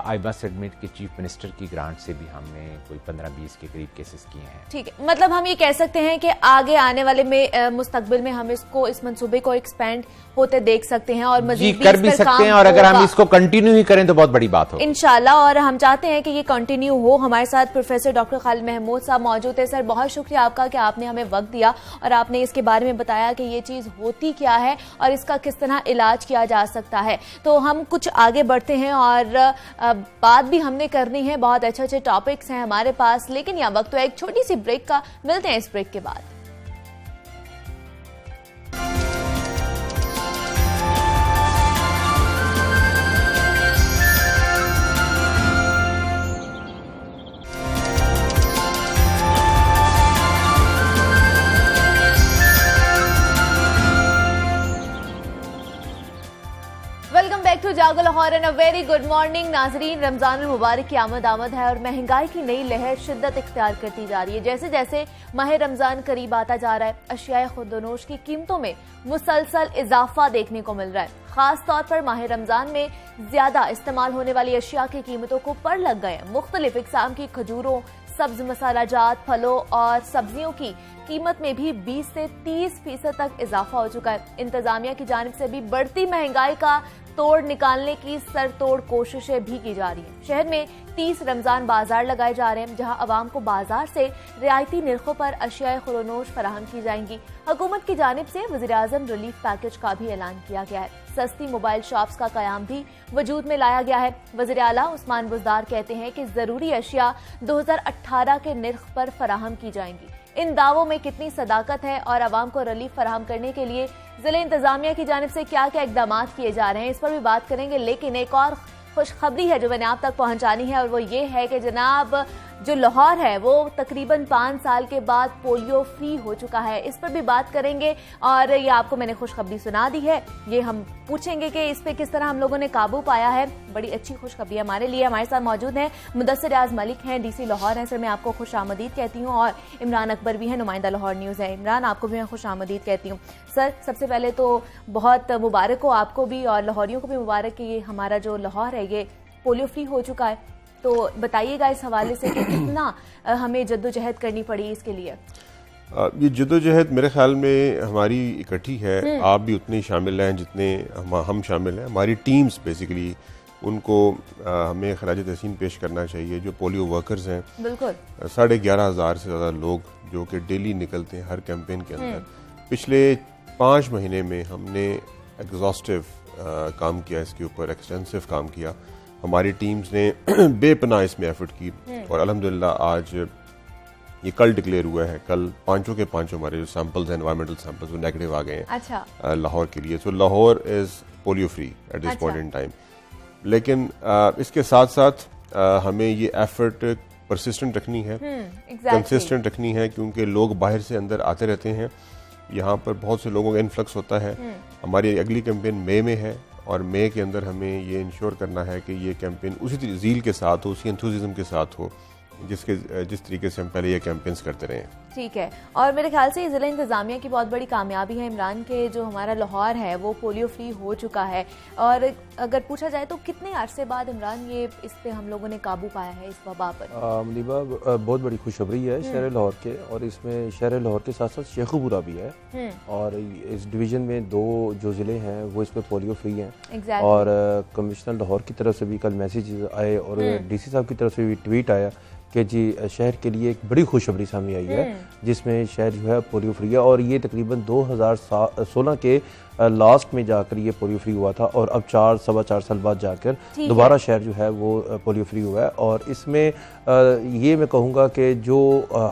Speaker 2: आई मस्ट एडमिट कि चीफ मिनिस्टर की ग्रांट से भी हमने कोई 15-20 के करीब केसेस किए हैं।
Speaker 1: ठीक है, मतलब हम ये कह सकते हैं कि आगे आने वाले में मुस्तकबिल में हम इस मंसूबे को एक्सपेंड होते देख सकते हैं और मजीद
Speaker 2: कर भी सकते हैं, और अगर हम इसको कंटिन्यू ही करें तो बहुत बड़ी बात हो
Speaker 1: इंशाल्लाह। और हम चाहते हैं कि ये कंटिन्यू हो। हमारे साथ प्रोफेसर डॉक्टर खालिद महमूद साहब मौजूद है। सर, बहुत शुक्रिया आपका कि आपने हमें वक्त दिया और आपने इसके बारे में बताया कि ये चीज होती क्या है और इसका किस तरह इलाज किया जा सकता है। तो हम कुछ आगे बढ़ते हैं और बात भी हमने करनी है, बहुत अच्छे अच्छे टॉपिक्स हैं हमारे पास, लेकिन यह वक्त तो एक छोटी सी ब्रेक का। मिलते हैं इस ब्रेक के बाद। जागो Lahore and a very good morning नाजरीन। रमजान मुबारक की आमद है और महंगाई की नई लहर शिद्दत इख्तियार करती जा रही है। जैसे जैसे माह रमजान करीब आता जा रहा है, अशियाए खुर्दनोश की कीमतों में मुसलसल इजाफा देखने को मिल रहा है। खास तौर पर माह रमजान में ज्यादा इस्तेमाल होने वाली अशिया की कीमतों को पर लग गए हैं। मुख्तलिफ इकसाम की खजूरों, सब्ज मसाला जात, फलों और सब्जियों की कीमत में भी 20 से 30% तक इजाफा हो चुका है। इंतजामिया की जानिब से भी बढ़ती महंगाई का तोड़ निकालने की सरतोड़ कोशिशें भी की जा रही हैं। शहर में 30 रमजान बाजार लगाए जा रहे हैं, जहां अवाम को बाजार से रियायती निर्खों पर अशियाए खुरोनोश फराहम की जाएंगी। हुकूमत की जानिब से वज़ीर-ए-आज़म रिलीफ पैकेज का भी ऐलान किया गया है। सस्ती मोबाइल शॉप्स का कयाम भी वजूद में लाया गया है। वज़ीर आला उस्मान बुज़दार कहते हैं कि जरूरी अशिया 2018 के निर्ख पर फराहम की जाएंगी। इन दावों में कितनी सदाकत है और अवाम को रिलीफ फराहम करने के लिए जिले इंतजामिया की जानिब से क्या क्या इकदाम किए जा रहे हैं, इस पर भी बात करेंगे। लेकिन एक और खुशखबरी है जो मैंने आप तक पहुंचानी है, और वो ये है कि जनाब जो लाहौर है वो तकरीबन 5 साल के बाद पोलियो फ्री हो चुका है। इस पर भी बात करेंगे और ये आपको मैंने खुशखबरी सुना दी है, ये हम पूछेंगे कि इस पे किस तरह हम लोगों ने काबू पाया है। बड़ी अच्छी खुशखबरी हमारे लिए। हमारे साथ मौजूद हैं मुदस्सिर रियाज मलिक हैं, डीसी लाहौर हैं। सर मैं आपको खुश आमदीद कहती हूँ। और इमरान अकबर भी हैं, नुमाइंदा लाहौर न्यूज़ है। इमरान आपको भी मैं खुश आमदीद कहती हूँ। सर सबसे पहले तो बहुत मुबारक हो आपको भी और लाहौरियों को भी मुबारक कि ये हमारा जो लाहौर है ये पोलियो फ्री हो चुका है। तो बताइएगा इस हवाले से कि कितना हमें जद्दोजहद करनी पड़ी इसके लिए।
Speaker 3: ये जद्दोजहद मेरे ख्याल में हमारी इकट्ठी है। आप भी उतने शामिल हैं जितने हम शामिल हैं। हमारी टीम्स बेसिकली उनको हमें खराज तहसीन पेश करना चाहिए। जो पोलियो वर्कर्स हैं, बिल्कुल 11,500 से ज़्यादा लोग जो कि डेली निकलते हैं हर कैंपेन के अंदर। पिछले 5 महीने में हमने एग्जॉस्टिव काम किया, इसके ऊपर एक्सटेंसिव काम किया। हमारी टीम्स ने बेपनाह इसमें एफर्ट की और अल्हम्दुलिल्लाह आज ये कल डिक्लेयर हुआ है। कल 5 के 5 हमारे जो सैंपल्स हैं, एनवायरमेंटल सैंपल्स, वो नेगेटिव आ गए हैं। अच्छा। लाहौर के लिए। So Lahore is polio free at this point in time. लेकिन इसके साथ साथ हमें ये एफर्ट परसिस्टेंट रखनी है, कंसिस्टेंट रखनी है, क्योंकि लोग बाहर से अंदर आते रहते हैं। यहाँ पर बहुत से लोगों का इन्फ्लक्स होता है। हमारी अगली कैंपेन मई में है और मई के अंदर हमें ये इंश्योर करना है कि ये कैंपेन उसी ज़ील के साथ हो, उसी एंथुसिज्म के साथ हो जिस तरीके से हम पहले ये कैंपेन्स करते रहे।
Speaker 1: ठीक है। और मेरे ख्याल से जिला इंतजामिया की बहुत बड़ी कामयाबी है इमरान के जो हमारा लाहौर है वो पोलियो फ्री हो चुका है। और अगर पूछा जाए तो कितने अरसे बाद इमरान ये इस पे हम लोगों ने काबू पाया है इस वबा पर?
Speaker 4: मुनीबा बहुत बड़ी खुशखबरी है शहर लाहौर के, और इसमें शहर लाहौर के साथ साथ शेखुपुरा भी है। और इस डिवीज़न में 2 जो ज़िले हैं वो इसमें पोलियो फ्री हैं। और कमिश्नर लाहौर की तरफ से भी कल मैसेज आए और DC साहब की तरफ से भी ट्वीट आया कि जी शहर के लिए एक बड़ी खुशखबरी सामने आई है, जिसमें शहर जो है पोलियो फ्री है। और ये तकरीबन 2016 के लास्ट में जाकर ये पोलियो फ्री हुआ था और अब 4-4.25 साल बाद जाकर दोबारा शहर जो है वो पोलियो फ्री हुआ है। और इसमें ये मैं कहूँगा कि जो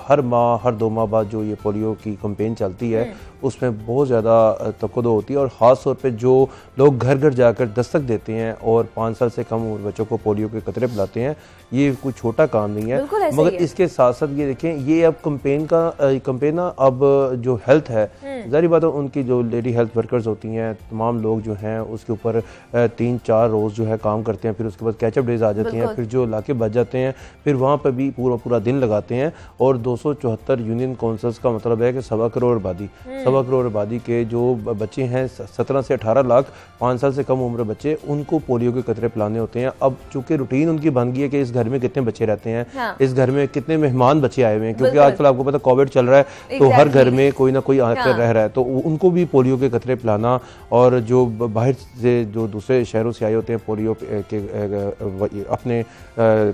Speaker 4: हर माह हर 2 माह बाद जो ये पोलियो की कैंपेन चलती है उसमें बहुत ज़्यादा तवक्को होती है। और ख़ास तौर पे जो लोग घर घर जाकर दस्तक देते हैं और 5 साल से कम उम्र बच्चों को पोलियो के कतरे पिलाते हैं, ये कोई छोटा काम नहीं है। मगर इसके साथ साथ ये देखें, ये अब कैंपेन ना अब जो हेल्थ है, ज़ाहिर बात है उनकी जो लेडी हेल्थ वर्कर्स होती हैं, तमाम लोग जो हैं उसके ऊपर 3-4 रोज़ जो है काम करते हैं। फिर उसके बाद कैचअप डेज आ जाती हैं, फिर जो इलाके बच जाते हैं फिर वहाँ पर भी पूरा दिन लगाते हैं। और 274 यूनियन काउंसिल्स का मतलब है कि 1.25 करोड़ आबादी के जो बच्चे हैं, 17 से 18 लाख 5 साल से कम उम्र बच्चे, उनको पोलियो के कतरे पिलाने होते हैं। अब चूंकि रूटीन उनकी बन गई है कि इस घर में कितने बच्चे रहते हैं, इस घर में कितने मेहमान बच्चे आए हुए हैं, क्योंकि आजकल आपको पता कोविड चल रहा है तो हर घर में कोई ना कोई आकर रह रहा है, तो उनको भी पोलियो के कतरे पिलाना। और जो बाहर से जो दूसरे शहरों से आए होते हैं पोलियो के अपने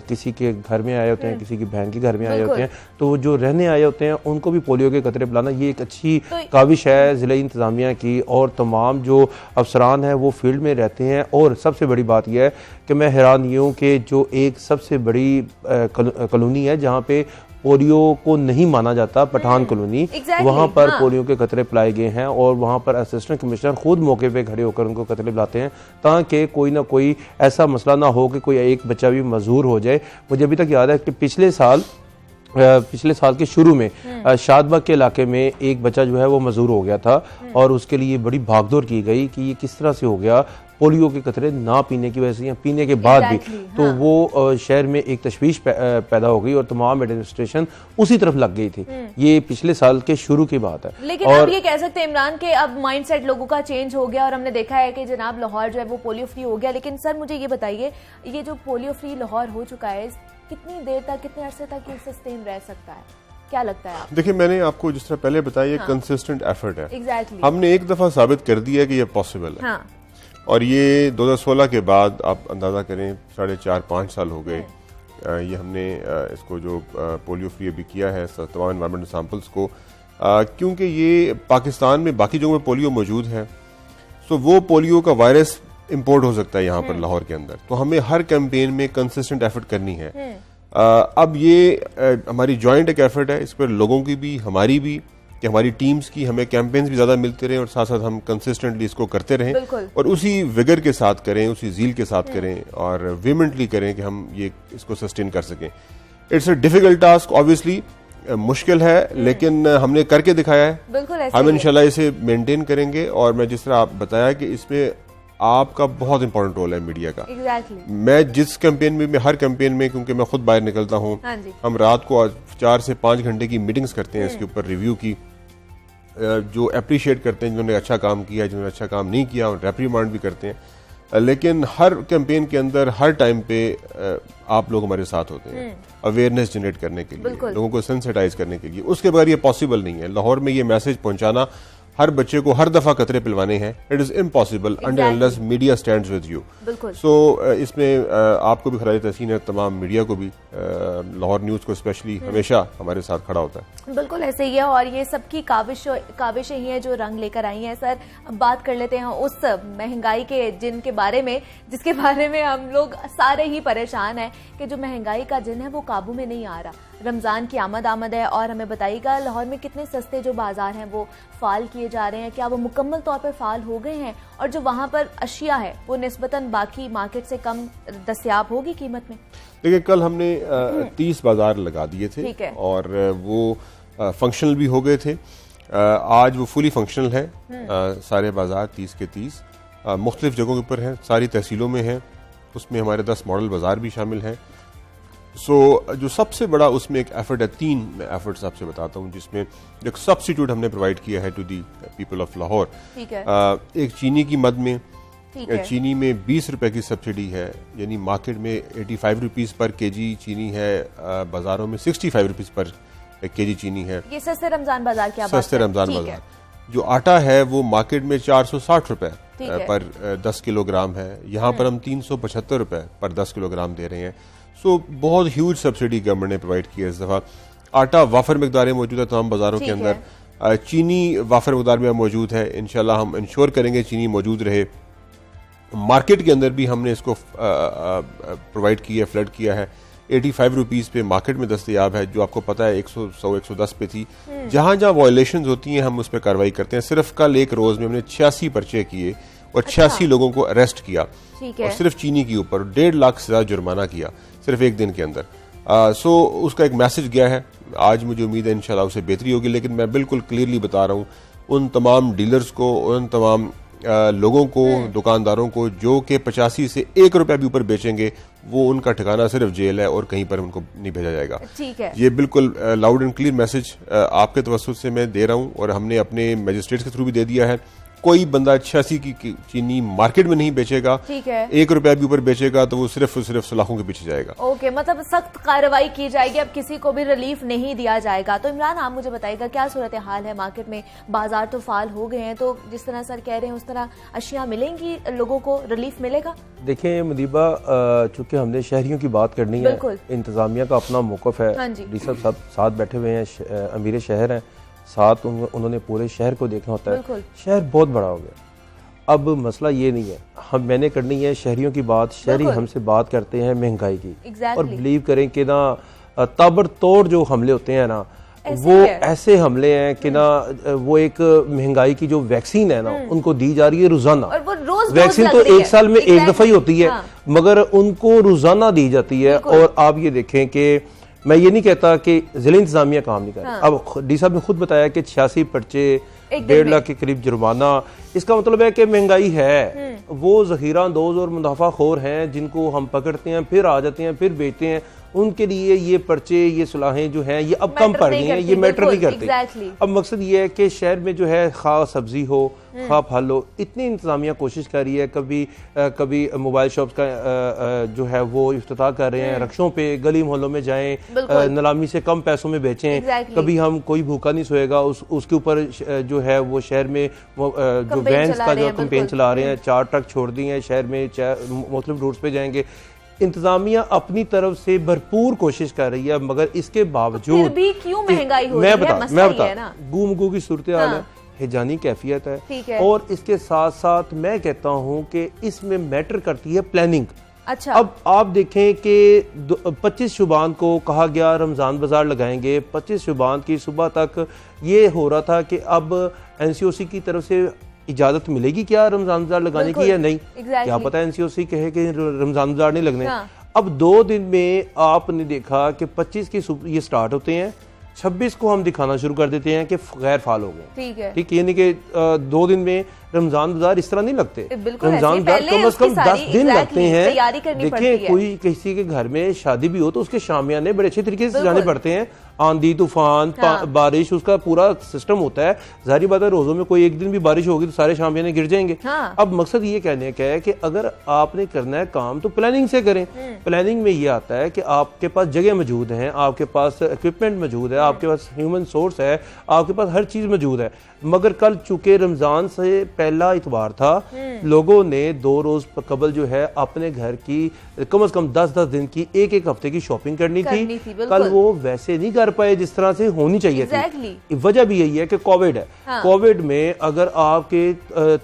Speaker 4: किसी के घर में आए होते हैं, किसी की बहन के घर में आए होते हैं, तो जो रहने आए होते हैं उनको भी पोलियो के कतरे पिलाना, ये एक अच्छी काविश है ज़िला इंतज़ामिया की। और तमाम जो अफसरान हैं वो फील्ड में रहते हैं। और सबसे बड़ी बात यह है कि मैं हैरान ये हूँ कि जो एक सबसे बड़ी कॉलोनी है जहाँ पे पोलियो को नहीं माना जाता, पठान कॉलोनी, वहाँ पर पोलियो के कतरे पिलाए गए हैं। और वहाँ पर असिस्टेंट कमिश्नर खुद मौके पे खड़े होकर उनको कतरे पिलाते हैं ताकि कोई ना कोई ऐसा मसला ना हो कि कोई एक बच्चा भी मजबूर हो जाए। मुझे अभी तक याद है कि पिछले साल के शुरू में शादबाग के इलाके में एक बच्चा जो है वो मजबूर हो गया था और उसके लिए बड़ी भागदौड़ की गई कि ये किस तरह से हो गया, पोलियो के कतरे ना पीने की वजह से या पीने के बाद भी। तो वो शहर में एक तशवीश पैदा हो गई और तमाम एडमिनिस्ट्रेशन उसी तरफ लग गई थी। ये पिछले साल के शुरू की बात है।
Speaker 1: लेकिन और अब ये कह सकते हैं इमरान के अब माइंडसेट लोगों का चेंज हो गया और हमने देखा है कि जनाब लाहौर जो है वो पोलियो फ्री हो गया। लेकिन सर मुझे ये बताइए, ये जो पोलियो फ्री लाहौर हो चुका है कितनी देर तक, कितने अरसे तक ये सस्टेन रह सकता है? क्या लगता है आप?
Speaker 3: देखिए, मैंने आपको जिस तरह पहले बताया, ये कंसिस्टेंट एफर्ट है।
Speaker 1: एग्जैक्टली।
Speaker 3: हमने एक दफा साबित कर दिया कि ये पॉसिबल है।
Speaker 1: हाँ।
Speaker 3: और ये 2016 के बाद आप अंदाजा करें 4.5-5 साल हो गए। ये हमने इसको जो पोलियो फ्री अभी किया है तमाम एनवायरमेंटल सैंपल्स को, क्योंकि ये पाकिस्तान में बाकी जगहों में पोलियो मौजूद है, तो वो पोलियो का वायरस इंपोर्ट हो सकता है यहाँ पर लाहौर के अंदर। तो हमें हर कैंपेन में कंसिस्टेंट एफर्ट करनी है। अब ये हमारी जॉइंट एक एफर्ट है, इस पर लोगों की भी, हमारी भी, कि हमारी टीम्स की, हमें कैंपेन्स भी ज़्यादा मिलते रहें और साथ साथ हम कंसिस्टेंटली इसको करते रहें और उसी विगर के साथ करें, उसी जील के साथ करें और वेमेंटली करें कि हम ये इसको सस्टेन कर सकें। It's a difficult task, obviously मुश्किल है, लेकिन हमने करके दिखाया है। हम इंशाल्लाह इसे मेंटेन करेंगे। और मैं जिस तरह आप बताया कि इसमें आपका बहुत इंपॉर्टेंट रोल है मीडिया का। मैं जिस कैंपेन में, हर कैंपेन में, क्योंकि मैं खुद बाहर निकलता हूँ, हम रात को 4 से 5 घंटे की मीटिंग्स करते हैं इसके ऊपर रिव्यू की, जो अप्रिशिएट करते हैं जिन्होंने अच्छा काम किया, जिन्होंने अच्छा काम नहीं किया, और रेप्रीमांड भी करते हैं। लेकिन हर कैंपेन के अंदर हर टाइम पे आप लोग हमारे साथ होते हैं अवेयरनेस जनरेट करने के लिए, लोगों को सेंसिटाइज करने के लिए। उसके बगैर ये पॉसिबल नहीं है। लाहौर में ये मैसेज पहुंचाना, हर बच्चे को हर दफा कतरे पिलवाने हैं, it is impossible until unless media stands with you. So इसमें आपको भी खराज तहसीन है, तमाम मीडिया को भी, लाहौर न्यूज़ को स्पेशली हमेशा हमारे साथ खड़ा होता है।
Speaker 1: बिल्कुल ऐसे ही है और ये सबकी काविशें ही हैं जो रंग लेकर आई हैं। सर, अब बात कर लेते हैं उस महंगाई के जिनके बारे में, जिसके बारे में हम लोग सारे ही परेशान हैं कि जो महंगाई का जिन है वो काबू में नहीं आ रहा। रमज़ान की आमद है और हमें बताइएगा लाहौर में कितने सस्ते जो बाजार हैं वो फाल किए जा रहे हैं, क्या वो मुकम्मल तौर पर फाल हो गए हैं, और जो वहाँ पर अशिया है वो निस्बतन बाकी मार्केट से कम दस्तयाब होगी कीमत में?
Speaker 3: देखिए, कल हमने 30 बाजार लगा दिए थे और वो फंक्शनल भी हो गए थे। आज वो फुली फंक्शनल है, सारे बाजार 30 के 30 मुख्तलिफ जगहों के ऊपर हैं, सारी तहसीलों में हैं। उसमें हमारे 10 मॉडल बाजार भी शामिल हैं। जो सबसे बड़ा उसमें एक एफर्ट है, 3 एफर्ट्स आपसे बताता हूँ, जिसमें एक सब्स्टिट्यूट हमने प्रोवाइड किया है to the people of Lahore. एक चीनी की मद में, चीनी में 20 रुपए की सब्सिडी है, यानी मार्केट में 85 रुपीज़ पर केजी चीनी है, बाजारों में 65 रुपीज़ पर केजी चीनी है।
Speaker 1: ये सस्ते रमजान बाजार क्या
Speaker 3: सस्ते रमजान बाजार। जो आटा है वो मार्केट में 460 रुपए पर 10 किलोग्राम है, यहाँ पर हम 375 रुपए पर 10 किलोग्राम दे रहे हैं। सो बहुत ह्यूज सब्सिडी गवर्नमेंट ने प्रोवाइड की है इस दफ़ा। आटा वाफर मिकदार में मौजूद है तमाम बाजारों के अंदर। चीनी वाफर मिकदार में मौजूद है, इंशाल्लाह हम इंश्योर करेंगे चीनी मौजूद रहे। मार्केट के अंदर भी हमने इसको प्रोवाइड किया, फ्लड किया है। 85 रुपीज़ पे मार्केट में दस्तयाब है, जो आपको पता है 110 पे थी। जहाँ जहाँ वायलेशन होती हैं हम उस पर कार्रवाई करते हैं। सिर्फ कल एक रोज़ में हमने 86 पर्चे किए और 86 लोगों को अरेस्ट किया, और सिर्फ चीनी के ऊपर 1.5 लाख से ज़्यादा जुर्माना किया सिर्फ एक दिन के अंदर। सो उसका एक मैसेज गया है। आज मुझे उम्मीद है इंशाल्लाह उससे बेहतरी होगी, लेकिन मैं बिल्कुल क्लियरली बता रहा हूँ उन तमाम डीलर्स को, उन तमाम लोगों को, दुकानदारों को जो कि 85 से 1 रुपया भी ऊपर बेचेंगे, वो उनका ठिकाना सिर्फ जेल है और कहीं पर उनको नहीं भेजा जाएगा।
Speaker 1: ठीक है,
Speaker 3: ये बिल्कुल लाउड एंड क्लियर मैसेज आपके तवज्जुह से मैं दे रहा हूँ और हमने अपने मजिस्ट्रेट के थ्रू भी दे दिया है। कोई बंदा 86 की चीनी मार्केट में नहीं बेचेगा, 1 रुपया भी ऊपर बेचेगा तो वो सिर्फ सलाखों के पीछे जाएगा।
Speaker 1: ओके, मतलब सख्त कार्रवाई की जाएगी, अब किसी को भी रिलीफ नहीं दिया जाएगा। तो इमरान, आप मुझे बताइएगा क्या सूरत हाल है मार्केट में? बाजार तो फाल हो गए हैं, तो जिस तरह सर कह रहे हैं उस तरह अशिया मिलेंगी, लोगों को रिलीफ मिलेगा?
Speaker 4: देखिए मुदीबा, चूंकि हमने शहरियों की बात करनी है, इंतजामिया का अपना मौकफ है, डी सब साथ बैठे हुए हैं, अमीर शहर हैं साथ, उन्होंने पूरे शहर को देखना होता है। शहर बहुत बड़ा हो गया। अब मसला ये नहीं है, मैंने करनी है शहरियों की बात। शहरी हमसे बात करते हैं महंगाई की, और बिलीव करें कि ना ताबड़तोड़ जो हमले होते हैं ना, वो ऐसे हमले हैं कि ना, वो एक महंगाई की जो वैक्सीन है ना उनको दी जा रही है रोजाना। वैक्सीन तो एक साल में एक दफा ही होती है, मगर उनको रोजाना दी जाती है। और आप ये देखें कि मैं ये नहीं कहता कि जिला इंतजामिया काम नहीं कर रही। अब डी साहब ने खुद बताया कि 86 पर्चे, 1.5 लाख के करीब जुर्माना। इसका मतलब है कि महंगाई है, वो जखीरा अंदोज और मुनाफा खोर हैं जिनको हम पकड़ते हैं, फिर आ जाते हैं, फिर बेचते हैं, उनके लिए ये पर्चे, ये सुलाहें जो हैं ये अब कम पड़ गई हैं, ये मैटर नहीं करती। अब मकसद ये है कि शहर में जो है खा सब्जी हो, खा फल हो, इतनी इंतजामिया कोशिश कर रही है। कभी मोबाइल शॉप्स का जो है वो इफ्तिताह कर रहे हैं, रक्षों पे गली मोहल्लों में जाएं, नीलामी से कम पैसों में बेचें। कभी हम कोई भूखा नहीं सोएगा उसके ऊपर जो है वो शहर में जो वैन्स का जो कैंपेन चला रहे हैं, 4 ट्रक छोड़ दिए हैं शहर में, मुख्तलिफ रूट्स पे जाएंगे। इंतजामिया अपनी तरफ से भरपूर कोशिश कर रही है, मगर इसके बावजूद
Speaker 1: फिर भी क्यों महंगाई हो रही है?
Speaker 4: मैं बता गू की सूरत हाल है, हिजानी कैफियत है। और इसके साथ साथ मैं कहता हूं कि इसमें मैटर करती है प्लानिंग।
Speaker 1: अच्छा,
Speaker 4: अब आप देखें कि 25 शुबान को कहा गया रमज़ान बाजार लगाएंगे। 25 शुबान की सुबह तक ये हो रहा था कि अब एनसीओसी की तरफ से इजाजत मिलेगी क्या रमजान बाजार लगाने की या नहीं। क्या पता एनसीओसी कहे कि रमजान बाजार नहीं लगने। अब 2 दिन में आपने देखा कि 25 की ये स्टार्ट होते हैं, 26 को हम दिखाना शुरू कर देते हैं कि गैर फाल हो गए। ठीक है, यानी कि 2 दिन में रमजान बाजार इस तरह नहीं लगते। रमजान बाजार कम से कम 10 दिन लगते हैं। देखिए कोई किसी के घर में शादी भी हो तो उसके शामियाने बड़े अच्छे तरीके से सजाने पड़ते हैं। आंधी तूफान बारिश, उसका पूरा सिस्टम होता है। जाहिर बात है रोजों में कोई एक दिन भी बारिश होगी तो सारे शामियाने गिर जाएंगे। अब मकसद ये कहने का है कि अगर आपने करना है काम तो प्लानिंग से करें। प्लानिंग में ये आता है कि आपके पास जगह मौजूद है, आपके पास इक्विपमेंट मौजूद है, आपके पास ह्यूमन सोर्स है, आपके पास हर चीज मौजूद है। मगर कल चूंकि रमजान से पहला इतवार था, लोगों ने 2 रोज कबल जो है अपने घर की कम से कम 10-10 दिन की, एक हफ्ते की शॉपिंग करनी थी। कल वो वैसे नहीं कर पाए जिस तरह से होनी चाहिए थी। वजह भी यही है कि कोविड है। कोविड में अगर आपके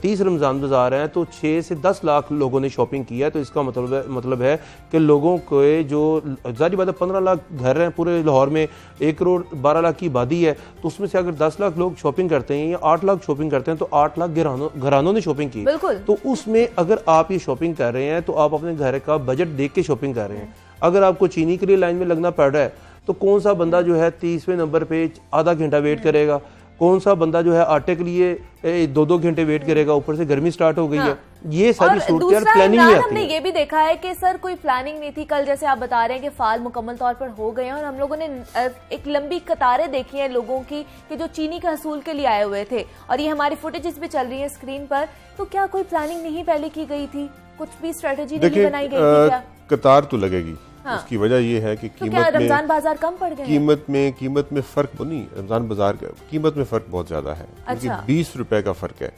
Speaker 4: 30 रमजान बाजार हैं तो 6 से 10 लाख लोगों ने शॉपिंग किया, तो इसका मतलब है कि लोगों को जो जाहिर बात है 15 लाख घर हैं पूरे लाहौर में, 1 करोड़ 12 लाख की आबादी है, तो उसमें से अगर 10 लाख लोग शॉपिंग करते हैं या 8 लाख शॉपिंग करते हैं तो 8 लाख घरानों ने शॉपिंग की। तो उसमें अगर आप ये शॉपिंग कर रहे हैं तो आप अपने घर का बजट देख के शॉपिंग कर रहे हैं। अगर आपको चीनी के लिए लाइन में लगना पड़ रहा है तो कौन सा बंदा जो है 30वें नंबर पे आधा घंटा वेट करेगा, कौन सा बंदा जो है आटे के लिए 2-2 घंटे वेट करेगा, ऊपर से गर्मी स्टार्ट हो गई है। ये सारी सूरत प्लानिंग में आती है। हमने
Speaker 1: ये भी देखा है कि सर कोई प्लानिंग नहीं थी। कल जैसे आप बता रहे हैं कि फाल मुकम्मल तौर पर हो गए हैं और हम लोगों ने एक लंबी कतारें देखी हैं लोगों की कि जो चीनी के हसूल के लिए आए हुए थे, और ये हमारी फुटेजेस भी चल रही है स्क्रीन पर। तो क्या कोई प्लानिंग नहीं पहले की गई थी? कुछ भी स्ट्रेटेजी नहीं बनाई गई थी क्या?
Speaker 3: कतार तो लगेगी। उसकी वजह यह है कि
Speaker 1: रमजान बाजार कम पड़ गए,
Speaker 3: कीमत में फर्क नहीं, रमजान बाजार का कीमत में फर्क बहुत ज्यादा है। क्योंकि 20 रुपए का फर्क है।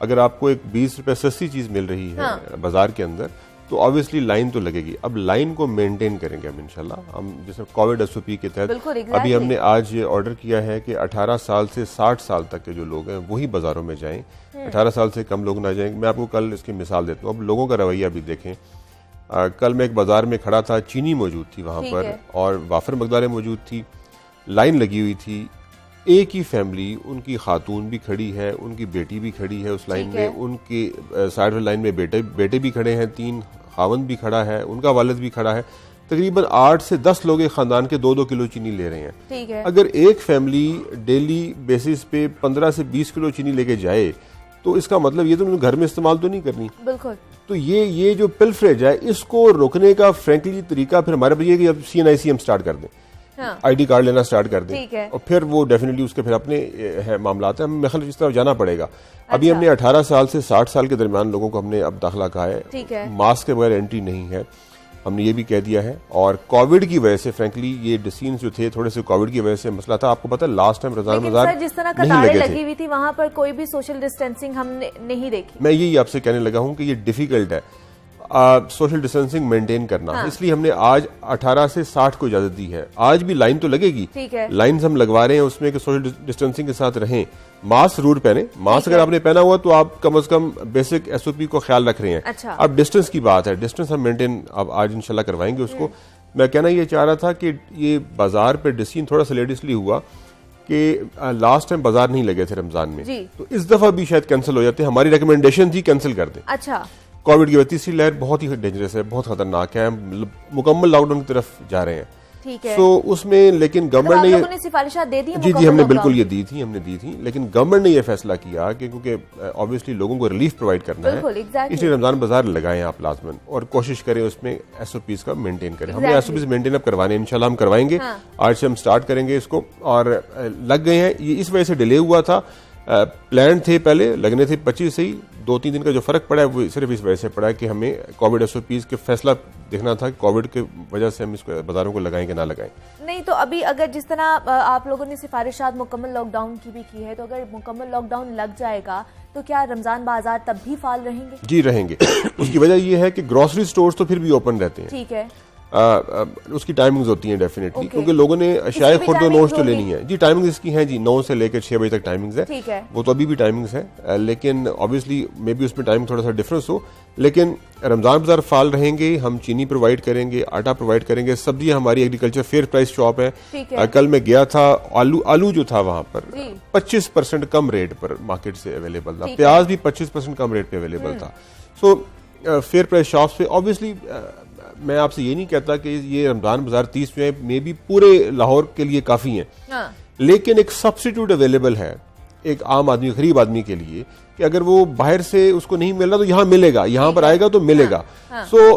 Speaker 3: अगर आपको एक 20 रुपए सस्ती चीज मिल रही है बाजार के अंदर तो ऑब्वियसली लाइन तो लगेगी। अब लाइन को मेंटेन करेंगे हम इंशाल्लाह। हम जैसे कोविड एसओपी के तहत अभी हमने आज ये ऑर्डर किया है कि 18 साल से 60 साल तक के जो लोग हैं वही बाजारों में जाएं, 18 साल से कम लोग ना जाएं। मैं आपको कल इसकी मिसाल देता हूँ। अब लोगों का रवैया भी देखें। कल मैं एक बाजार में खड़ा था, चीनी मौजूद थी वहां पर और वाफर मकदारें मौजूद थी, लाइन लगी हुई थी। एक ही फैमिली, उनकी खातून भी खड़ी है, उनकी बेटी भी खड़ी है उस लाइन में, उनकी साइड वाली लाइन में बेटे भी खड़े हैं, 3 खावंद भी खड़ा है, उनका वालिद भी खड़ा है। तकरीबन 8 से 10 लोग एक खानदान के 2-2 किलो चीनी ले रहे हैं। अगर एक फैमिली डेली बेसिस पे 15 से 20 किलो चीनी लेके जाए तो इसका मतलब ये तो घर में इस्तेमाल तो नहीं करनी।
Speaker 1: बिल्कुल।
Speaker 3: तो ये जो पिलफरेज है इसको रोकने का फ्रेंकली तरीका फिर हमारे पास ये कि अब CNIC हम स्टार्ट कर दें, ID कार्ड लेना स्टार्ट कर दें, और फिर वो डेफिनेटली उसके फिर अपने है मामला है। हमें ख्याल इस तरफ जाना पड़ेगा। अभी हमने 18 साल से 60 साल के दरमियान लोगों को हमने अब दाखिला कहा है, मास्क के बगैर एंट्री नहीं है, हमने ये भी कह दिया है। और कोविड की वजह से फ्रेंकली ये डिसीजन जो थे थोड़े से कोविड की वजह से मसला था। आपको पता है लास्ट टाइम रमजान बाजार
Speaker 1: जिस तरह कतारें लगी हुई थी वहां पर कोई भी सोशल डिस्टेंसिंग हमने नहीं देखी।
Speaker 3: मैं यही आपसे कहने लगा हूं कि ये डिफिकल्ट है सोशल डिस्टेंसिंग मेंटेन करना। इसलिए हमने आज 18 से 60 को इजाजत दी है। आज भी लाइन तो लगेगी, लाइन हम लगवा रहे हैं उसमें कि सोशल डिस्टेंसिंग के साथ रहें, मास्क जरूर पहने। मास्क अगर आपने पहना हुआ तो आप कम से कम बेसिक SOP को ख्याल रख रहे हैं। अब डिस्टेंस की बात है, डिस्टेंस हम मेंटेन अब आज इंशाल्लाह करवाएंगे उसको। मैं कहना ये चाह रहा था कि ये बाजार पे डिसीजन थोड़ा सा लेट इसलिए हुआ कि लास्ट टाइम बाजार नहीं लगे थे रमजान में, तो इस दफा भी शायद कैंसिल हो जाते। हमारी रिकमेंडेशन थी कैंसिल कर दें।
Speaker 1: अच्छा, कोविड
Speaker 3: की तीसरी लहर बहुत ही डेंजरस है, बहुत खतरनाक है, मुकम्मल लॉकडाउन की तरफ जा रहे हैं।
Speaker 1: ठीक है।
Speaker 3: सो उसमें लेकिन गवर्नमेंट ने
Speaker 1: आप लोगों ने सिफारिशात दे दी हैं
Speaker 3: जी
Speaker 1: मुकम्मल
Speaker 3: हमने
Speaker 1: लॉकडाउन
Speaker 3: बिल्कुल
Speaker 1: की?
Speaker 3: ये दी थी, हमने दी थी, लेकिन गवर्नमेंट ने ये फैसला किया कि क्योंकि ऑब्वियसली लोगों को रिलीफ प्रोवाइड करना है,
Speaker 1: बिल्कुल, exactly।
Speaker 3: इसलिए रमजान बाजार लगाएं आप लाजमन, और कोशिश करें उसमें एसओपीज का मेंटेन करें। हमने
Speaker 1: Exactly।
Speaker 3: एसओपीज मेंटेन अब करवाने, इंशाल्लाह हम करवाएंगे।
Speaker 1: हाँ।
Speaker 3: आज से हम स्टार्ट करेंगे इसको, और लग गए हैं। ये इस वजह से डिले हुआ था, प्लान थे पहले लगने थे 25 से ही, 2-3 दिन का जो फर्क पड़ा है वो सिर्फ इस वजह से पड़ा है कि हमें कोविड एसओपीज के फैसला देखना था कि कोविड के वजह से हम इसको बाजारों को लगाएं कि ना लगाएं।
Speaker 1: नहीं तो अभी अगर जिस तरह आप लोगों ने सिफारिशात मुकम्मल लॉकडाउन की भी की है, तो अगर मुकम्मल लॉकडाउन लग जाएगा तो क्या रमजान बाजार तब भी फाल रहेंगे?
Speaker 3: जी रहेंगे। उसकी वजह यह है कि ग्रोसरी स्टोर्स तो फिर भी ओपन रहते हैं,
Speaker 1: ठीक है।
Speaker 3: उसकी टाइमिंग्स होती हैं डेफिनेटली,
Speaker 1: Okay।
Speaker 3: क्योंकि लोगों ने शायद
Speaker 1: भी
Speaker 3: खुर्द
Speaker 1: timings
Speaker 3: नोश तो
Speaker 1: होंगी?
Speaker 3: लेनी है। जी टाइमिंग्स इसकी हैं जी, 9 से लेकर 6 बजे तक टाइमिंग्स है,
Speaker 1: ठीक है।
Speaker 3: वो तो अभी भी टाइमिंग्स है, लेकिन ऑब्वियसली मे बी उसमें टाइम थोड़ा सा डिफरेंस हो, लेकिन रमजान बाजार फाल रहेंगे। हम चीनी प्रोवाइड करेंगे, आटा प्रोवाइड करेंगे, सब्जियां हमारी एग्रीकल्चर फेयर प्राइस शॉप है।
Speaker 1: ठीक है।
Speaker 3: कल मैं गया था, आलू जो था वहां पर
Speaker 1: जी।
Speaker 3: 25% कम रेट पर मार्केट से अवेलेबल था,
Speaker 1: ठीक है।
Speaker 3: प्याज भी 25% कम रेट पे अवेलेबल था। सो फेयर प्राइस शॉप्स पे ऑब्वियसली मैं आपसे ये नहीं कहता कि ये रमजान बाजार 30 में भी पूरे लाहौर के लिए काफी हैं,
Speaker 1: हाँ।
Speaker 3: लेकिन एक सब्स्टिट्यूट अवेलेबल है एक आम आदमी, गरीब आदमी के लिए, कि अगर वो बाहर से उसको नहीं मिल रहा तो यहाँ मिलेगा, यहाँ पर आएगा तो मिलेगा। सो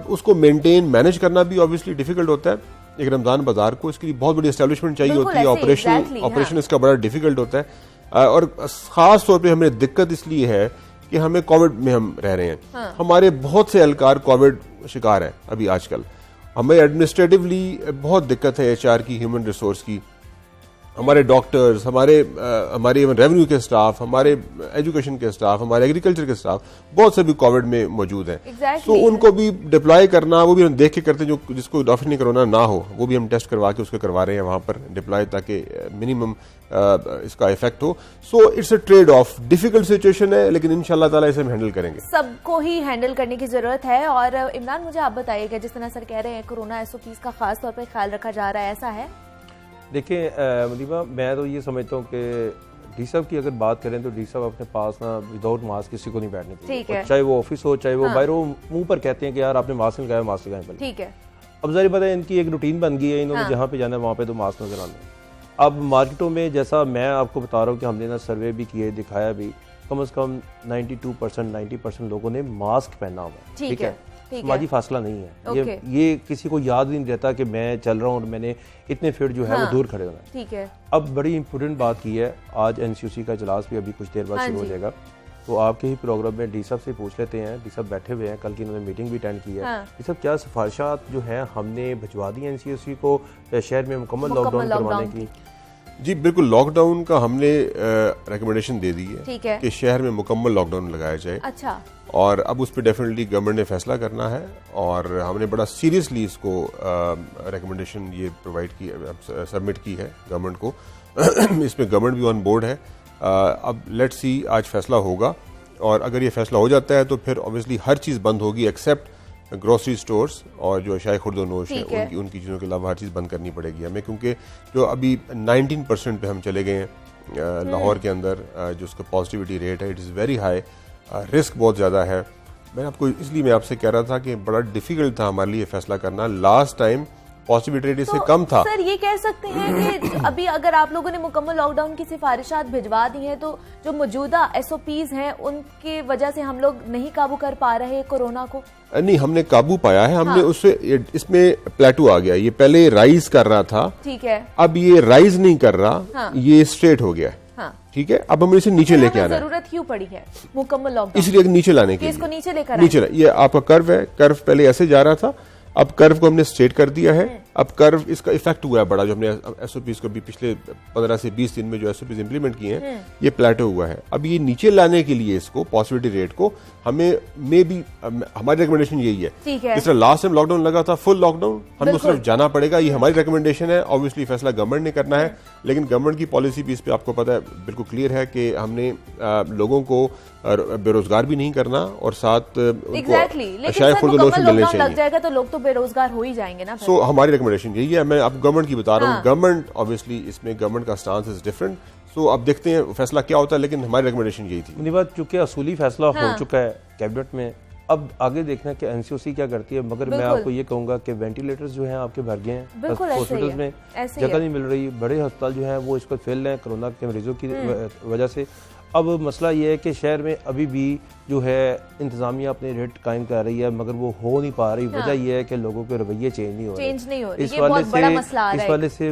Speaker 3: उसको मेंटेन मैनेज करना भी ऑब्वियसली डिफिकल्ट होता है एक रमजान बाजार को, इसके लिए बहुत बड़ी एस्टेब्लिशमेंट चाहिए
Speaker 1: बिल्कुल
Speaker 3: होती है,
Speaker 1: ऐसे, exactly,
Speaker 3: ऑपरेशन इसका बड़ा डिफिकल्ट होता है। और खास तौर पे हमें दिक्कत इसलिए है कि हमें कोविड में हम रह रहे हैं, हमारे बहुत से एहलकार कोविड शिकार हैं अभी आजकल, हमें एडमिनिस्ट्रेटिवली बहुत दिक्कत है, एचआर की, ह्यूमन रिसोर्स की, हमारे डॉक्टर्स, हमारे रेवेन्यू के स्टाफ, हमारे एजुकेशन के स्टाफ, हमारे एग्रीकल्चर के स्टाफ, बहुत से भी कोविड में मौजूद हैं।
Speaker 1: Exactly।
Speaker 3: तो उनको भी डिप्लॉय करना, वो भी हम देख के करते हैं, जो जिसको डेफिनेटली कोरोना ना हो वो भी हम टेस्ट करवा के उसको करवा रहे हैं वहां पर डिप्लॉय, ताकि मिनिमम इसका इफेक्ट हो। So it's a trade off, difficult situation है, लेकिन इंशाल्लाह ताला इसे हम हैंडल करेंगे।
Speaker 1: सबको ही हैंडल करने की जरूरत है। और इमरान, मुझे आप बताइएगा, जिस तरह सर कह रहे हैं कोरोना एसओपीज का खास तौर पर ख्याल रखा जा रहा है, ऐसा है?
Speaker 4: देखिए मुनीबा, मैं तो ये समझता हूँ कि डी साहब की अगर बात करें तो डी साहब अपने पास ना विदाउट मास्क किसी को नहीं बैठने
Speaker 1: ठीक
Speaker 4: देते,
Speaker 1: है।
Speaker 4: चाहे वो ऑफिस हो चाहे वो बाहर हो, मुंह पर कहते हैं कि यार आपने मास्क लगाया, मास्क लगाएं पहले।
Speaker 1: ठीक है।
Speaker 4: अब जाहिर बात है इनकी एक रूटीन बन गई है, इन्होंने जहाँ पे जाना है वहाँ पे तो मास्क नजर आना है। अब मार्केटों में जैसा मैं आपको बता रहा हूँ कि हमने ना सर्वे भी किए, दिखाया भी, कम से कम 92% 90% लोगों ने मास्क पहना हुआ है।
Speaker 1: ठीक है, ठीक है।
Speaker 4: समाजी फासला नहीं है,
Speaker 1: ओके।
Speaker 4: ये किसी को याद नहीं रहता कि मैं चल रहा हूँ और मैंने इतने फीट जो है वो दूर खड़े होना है।
Speaker 1: ठीक है।
Speaker 4: अब बड़ी इंपॉर्टेंट बात की है, आज एनसीयूसी का इजलास भी अभी कुछ देर बाद शुरू हो जाएगा, तो आपके ही प्रोग्राम में डी साहब से पूछ लेते हैं। डी साहब बैठे हुए हैं, कल की इन्होंने मीटिंग भी अटेंड की है। डी साहब, क्या सिफारिशात जो हैं हमने भिजवा दी एनसीयूसी को शहर में मुकम्मल लॉकडाउन करवाने की?
Speaker 3: जी बिल्कुल, लॉकडाउन का हमने रिकमेंडेशन दे दी
Speaker 1: ठीक
Speaker 3: है
Speaker 1: है।
Speaker 3: कि शहर में मुकम्मल लॉकडाउन लगाया जाए।
Speaker 1: अच्छा।
Speaker 3: और अब उस पर डेफिनेटली गवर्नमेंट ने फैसला करना है, और हमने बड़ा सीरियसली इसको रिकमेंडेशन ये प्रोवाइड की, सबमिट की है गवर्नमेंट को। इसमें गवर्नमेंट भी ऑन बोर्ड है। अब लेट्स सी, आज फैसला होगा, और अगर ये फैसला हो जाता है तो फिर ऑब्वियसली हर चीज़ बंद होगी एक्सेप्ट ग्रोसरी स्टोर्स और जो शायद खुर्दोनोश है उनकी चीज़ों के अलावा हर चीज़ बंद करनी पड़ेगी हमें, क्योंकि जो अभी 19% पे हम चले गए हैं लाहौर के अंदर, जो उसका पॉजिटिविटी रेट है it is very high, risk बहुत ज़्यादा है। इसलिए मैं आपसे कह रहा था कि बड़ा डिफिकल्ट था हमारे लिए फैसला करना। लास्ट टाइम पॉजिटिविटी रेट इससे कम था।
Speaker 1: सर ये कह सकते हैं कि अभी अगर आप लोगों ने मुकम्मल लॉकडाउन की सिफारिशात भिजवा दी हैं, तो जो मौजूदा एसओपीज हैं उनकी वजह से हम लोग नहीं काबू कर पा रहे कोरोना को?
Speaker 3: नहीं, हमने काबू पाया है, हमने उससे इसमें प्लेटू आ गया। ये पहले राइज कर रहा था,
Speaker 1: ठीक है,
Speaker 3: अब ये राइज नहीं कर रहा, ये स्ट्रेट हो गया। ठीक है, अब हमें इसे नीचे लेके आना है।
Speaker 1: जरूरत क्यों पड़ी है मुकम्मल लॉकडाउन?
Speaker 3: इसलिए नीचे लाने के लिए,
Speaker 1: इसको नीचे लेकर
Speaker 3: नीचे ये आपका कर्व है, कर्व पहले ऐसे जा रहा था, अब कर्व को हमने स्ट्रेट कर दिया है। अब कर्व इसका इफेक्ट हुआ है बड़ा, जो हमने एसओपीज को भी पिछले 15 से 20 दिन में जो एसओपीज इंप्लीमेंट किए हैं, ये प्लेटो हुआ है। अब ये नीचे लाने के लिए इसको पॉजिटिविटी रेट को हमें हमारी रिकमेंडेशन यही है। जिस तरह लास्ट टाइम लॉकडाउन लगा था, फुल लॉकडाउन, हमें उस तरफ जाना पड़ेगा, ये हमारी रिकमेंडेशन है। ऑब्वियसली फैसला गवर्नमेंट ने करना है, लेकिन गवर्नमेंट की पॉलिसी भी इस पे आपको पता है बिल्कुल क्लियर है कि हमने लोगों को बेरोजगार भी नहीं करना, और साथ
Speaker 1: शायद खुद मिलने चाहिए। लग जाएगा तो लोग तो बेरोजगार हो ही जाएंगे ना।
Speaker 3: सो हमारी रिकमेंडेशन यही है। मैं अब गवर्नमेंट की बता रहा हूँ, गवर्नमेंट ऑब्वियसली इसमें गवर्नमेंट का स्टांस इज डिफरेंट। सो अब देखते हैं फैसला क्या होता है, लेकिन हमारी रिकमेंडेशन यही थी।
Speaker 4: मुनीबा, चूंकि असूली फैसला हो चुका है कैबिनेट में, अब आगे देखना कि एनसीओसी क्या करती है, मगर मैं आपको ये कहूंगा कि वेंटिलेटर्स जो हैं आपके भर गए हैं, हॉस्पिटल्स में जगह नहीं मिल रही, बड़े अस्पताल जो हैं वो इस पर फेल हैं कोरोना के मरीजों की वजह से। अब मसला ये है कि शहर में अभी भी जो है इंतजामिया अपने रेट कायम कर रही है, मगर वो हो नहीं पा रही। वजह यह है कि लोगों के रवैये चेंज नहीं हो रहे। इस वाले से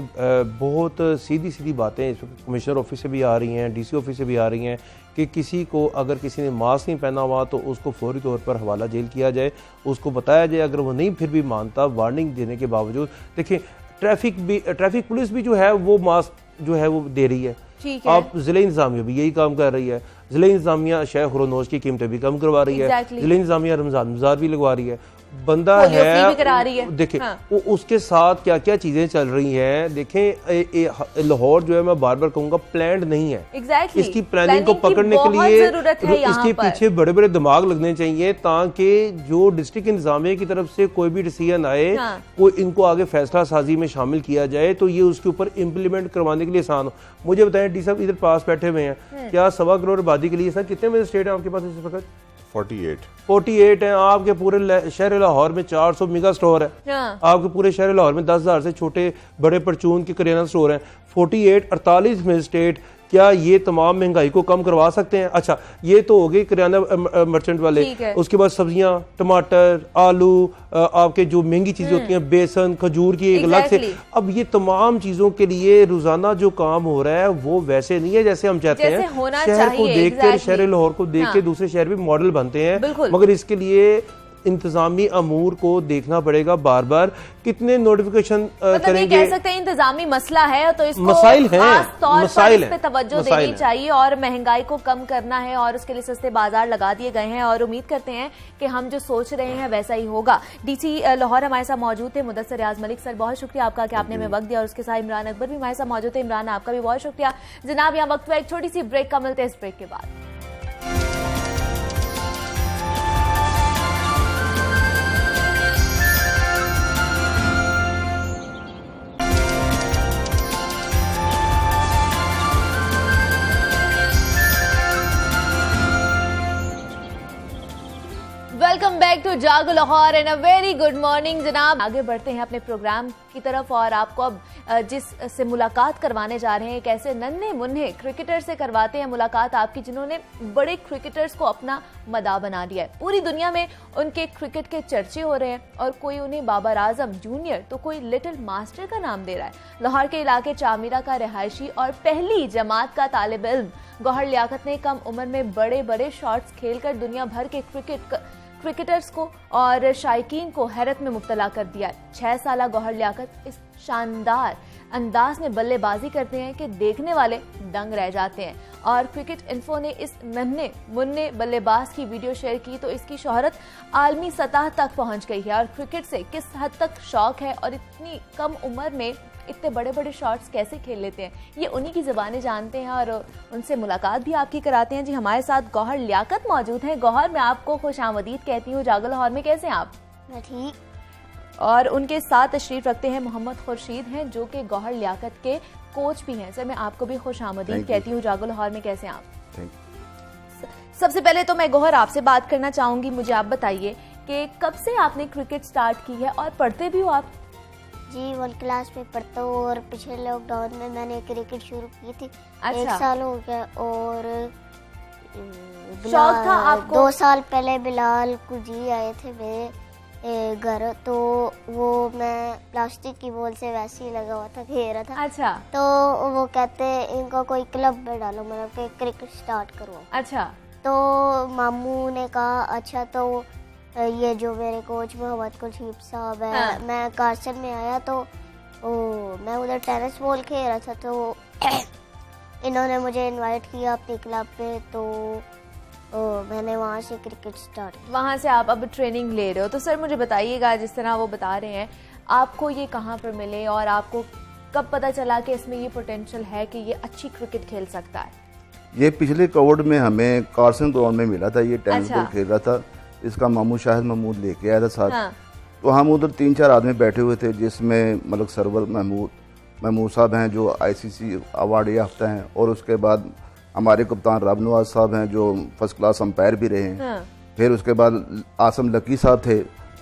Speaker 4: बहुत सीधी सीधी बातें कमिश्नर ऑफिस से भी आ रही हैं, डीसी ऑफिस से भी आ रही हैं कि किसी को अगर किसी ने मास्क नहीं पहना हुआ तो उसको फौरी तौर पर हवाला जेल किया जाए, उसको बताया जाए। अगर वो नहीं फिर भी मानता, वार्निंग देने के बावजूद, देखिए ट्रैफिक पुलिस भी जो है वो मास्क जो है वो दे रही है। आप जिले इंतजामिया भी यही काम कर रही है। जिले इंतजामिया शह खुरोनोज की कीमतें भी कम करवा रही है। जिले इंतजामिया रमजान बाजार भी लगवा रही है। बंदा है देखें उसके साथ क्या क्या चीजें चल रही हैं। देखें लाहौर जो है मैं बार बार कहूंगा प्लान्ड नहीं है। इसकी प्लानिंग को पकड़ने के लिए इसके पीछे बड़े बड़े दिमाग लगने चाहिए, ताकि जो डिस्ट्रिक्ट इंतजामिया की तरफ से कोई भी डिसीजन आए कोई इनको आगे फैसला साजी में शामिल किया जाए तो ये उसके ऊपर इम्प्लीमेंट करवाने के लिए आसान हो। मुझे बताएं डी साहब इधर पास बैठे हुए हैं, क्या 1.25 करोड़ आबादी के लिए सर कितने मजिस्ट्रेट हैं आपके पास इस वक्त? 48 हैं। आपके पूरे शहर लाहौर में 400 मेगा स्टोर है। आपके पूरे शहर लाहौर में 10,000 से छोटे बड़े परचून के करियाना स्टोर हैं। 48 मजिस्ट्रेट क्या ये तमाम महंगाई को कम करवा सकते हैं? अच्छा, ये तो हो गई करियाना मर्चेंट वाले। उसके बाद सब्जियां, टमाटर, आलू, आपके जो महंगी चीजें होती हैं, बेसन, खजूर की एक अलग से। अब ये तमाम चीजों के लिए रोजाना जो काम हो रहा है वो वैसे नहीं है जैसे हम चाहते हैं। शहर को देख कर, शहर लाहौर को देख के दूसरे शहर भी मॉडल बनते हैं, मगर इसके लिए इंतजामी अमूर को देखना पड़ेगा बार बार। कितने नोटिफिकेशन करेंगे?
Speaker 1: कह सकते हैं इंतजामी मसला है, तो इसको
Speaker 4: मसाइल
Speaker 1: खास तौर पर इस पे तवज्जो देनी चाहिए और महंगाई को कम करना है और उसके लिए सस्ते बाजार लगा दिए गए हैं और उम्मीद करते हैं कि हम जो सोच रहे हैं वैसा ही होगा। डीसी लाहौर हमारे साथ मौजूद थे मुदस्सिर रियाज मलिक सर, बहुत शुक्रिया आपका कि आपने हमें वक्त दिया, और उसके साथ इमरान अकबर भी हमारे साथ मौजूद थे। इमरान आपका भी बहुत शुक्रिया जनाब। यहाँ वक्त हुआ एक छोटी सी ब्रेक का, मिलते हैं इस ब्रेक के बाद। वेलकम बैक टू जागो Lahore and a very good morning जनाब। आगे बढ़ते हैं अपने प्रोग्राम की तरफ और आपको अब जिस से मुलाकात करवाने जा रहे हैं, एक ऐसे नन्हे मुन्ने क्रिकेटर से करवाते हैं मुलाकात आपकी, जिन्होंने बड़े क्रिकेटर्स को अपना मदा बना दिया है। पूरी दुनिया में उनके क्रिकेट के चर्चे हो रहे हैं और कोई उन्हें बाबर आजम जूनियर तो कोई लिटिल मास्टर का नाम दे रहा है। लाहौर के इलाके चामीरा का रिहायशी और पहली जमात का तालिब इल्म गौहर लियाकत ने कम उम्र में बड़े बड़े शॉट्स खेलकर दुनिया भर के क्रिकेटर्स को और शायकीन को हैरत में मुब्तला कर दिया। 6 साला गौहर लियाकत इस शानदार अंदाज में बल्लेबाजी करते हैं कि देखने वाले दंग रह जाते हैं। और क्रिकेट इन्फो ने इस नन्हे मुन्ने बल्लेबाज की वीडियो शेयर की तो इसकी शोहरत आलमी सतह तक पहुंच गई है। और क्रिकेट से किस हद तक शौक है और इतनी कम उम्र में इतने बड़े बड़े शॉट्स कैसे खेल लेते हैं, ये उन्हीं की ज़बानें जानते हैं और उनसे मुलाकात भी आपकी कराते हैं। जी हमारे साथ गौहर लियाकत मौजूद हैं। गौहर, मैं आपको खुशामदीद कहती हूँ जागो लाहौर में। कैसे हैं आप?
Speaker 5: मैं ठीक।
Speaker 1: और उनके साथ तशरीफ रखते हैं मोहम्मद खुर्शीद हैं, जो कि गौहर लियाकत के कोच भी हैं। सर, मैं आपको भी खुशामदीद कहती हूँ जागो लाहौर में। कैसे हैं आप? सबसे पहले तो मैं गौहर आपसे बात करना चाहूंगी, मुझे आप बताइए कि कब से आपने क्रिकेट स्टार्ट की है और पढ़ते भी हो आप?
Speaker 5: जी 1 क्लास में पढ़ता हूँ और पिछले लॉकडाउन में मैंने क्रिकेट शुरू की थी।
Speaker 1: अच्छा।
Speaker 5: 1 साल हो गया। और
Speaker 1: शौक था आपको?
Speaker 5: 2 साल पहले बिलाल कुजी आए थे मेरे घर, तो वो मैं प्लास्टिक की बॉल से वैसे ही लगा हुआ था, खेल रहा था।
Speaker 1: अच्छा।
Speaker 5: तो वो कहते इनको कोई क्लब में डालो, मतलब कि क्रिकेट स्टार्ट करो।
Speaker 1: अच्छा।
Speaker 5: तो मामू ने कहा अच्छा, तो ये जो मेरे कोच मोहम्मद खुर्शीद साहब है,
Speaker 1: हाँ।
Speaker 5: मैं कारसन में आया तो मैं उधर टेनिस बॉल खेल रहा था, तो इन्होंने मुझे इनवाइट किया अपने क्लब पे, तो मैंने वहाँ से क्रिकेट स्टार्ट किया।
Speaker 1: वहाँ से आप अब ट्रेनिंग ले रहे हो। तो सर मुझे बताइएगा, जिस तरह वो बता रहे हैं, आपको ये कहाँ पर मिले और आपको कब पता चला कि इसमें ये पोटेंशियल है कि ये अच्छी क्रिकेट खेल सकता है?
Speaker 6: ये पिछले कोविड में हमें कारसन ग्राउंड में मिला था। ये टेनिस बॉल खेल रहा था, इसका मामू शाहिद महमूद लेके आया था साथ।
Speaker 1: हाँ।
Speaker 6: तो हम उधर 3-4 आदमी बैठे हुए थे, जिसमें मलक सरवर महमूद साहब हैं जो ICC अवार्ड याफ्ता हैं, और उसके बाद हमारे कप्तान रब नवाज साहब हैं जो फर्स्ट क्लास अंपायर भी रहे हैं।
Speaker 1: हाँ।
Speaker 6: फिर उसके बाद आसम लकी साहब थे,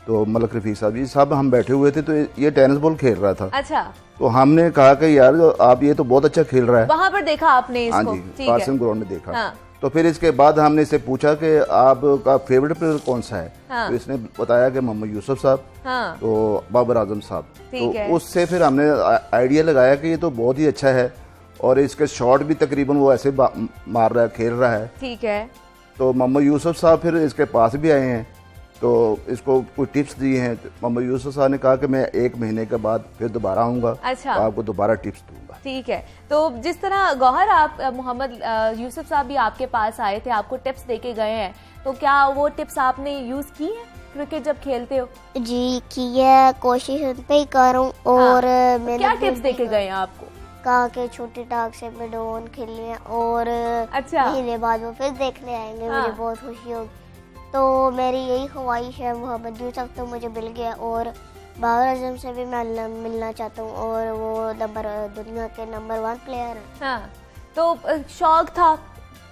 Speaker 6: तो मलक रफीक साहब, ये सब हम बैठे हुए थे। तो ये टेनिस बॉल खेल रहा था।
Speaker 1: अच्छा।
Speaker 6: तो हमने कहा कि यार आप ये तो बहुत अच्छा खेल रहा है।
Speaker 1: वहां पर देखा आपने इसको?
Speaker 6: हाँ जी,
Speaker 1: ठीक है।
Speaker 6: कासिम ग्राउंड में देखा।
Speaker 1: हाँ।
Speaker 6: तो फिर इसके बाद हमने इससे पूछा कि आपका फेवरेट प्लेयर कौन सा है?
Speaker 1: हाँ।
Speaker 6: तो इसने बताया कि मोहम्मद यूसुफ साहब,
Speaker 1: हाँ।
Speaker 6: तो बाबर आजम साहब।
Speaker 1: ठीक है।
Speaker 6: तो उससे फिर हमने आइडिया लगाया कि ये तो बहुत ही अच्छा है, और इसके शॉट भी तकरीबन वो ऐसे मार रहा है, खेल रहा है।
Speaker 1: ठीक है।
Speaker 6: तो मोहम्मद यूसुफ साहब फिर इसके पास भी आए हैं, तो इसको कुछ टिप्स दिए हैं। तो मोहम्मद यूसुफ साहब ने कहा कि मैं 1 महीने के बाद फिर दोबारा आऊँगा,
Speaker 1: अच्छा।
Speaker 6: तो आपको दोबारा टिप्स दूंगा।
Speaker 1: ठीक है। तो जिस तरह गौहर आप मोहम्मद यूसुफ साहब भी आपके पास आए थे, आपको टिप्स देके गए हैं, तो क्या वो टिप्स आपने यूज की है क्रिकेट जब खेलते हो?
Speaker 5: जी की है, कोशिश उन पे ही कर रहा हूँ। और
Speaker 1: हाँ।
Speaker 5: मैंने
Speaker 1: क्या टिप्स देके गए हैं आपको?
Speaker 5: कहा कि छोटी टाक से मिडोन खेलनी है, और
Speaker 1: अच्छा।
Speaker 5: महीने बाद वो फिर देखने आएंगे।
Speaker 1: हाँ।
Speaker 5: मुझे बहुत खुशी होगी। तो मेरी यही ख्वाहिश है। मोहम्मद यूसुफ तो मुझे मिल गया, और बाबर आजम से भी मैं मिलना चाहता हूँ, और वो दुनिया के नंबर 1 प्लेयर है।
Speaker 1: हाँ। तो शौक था,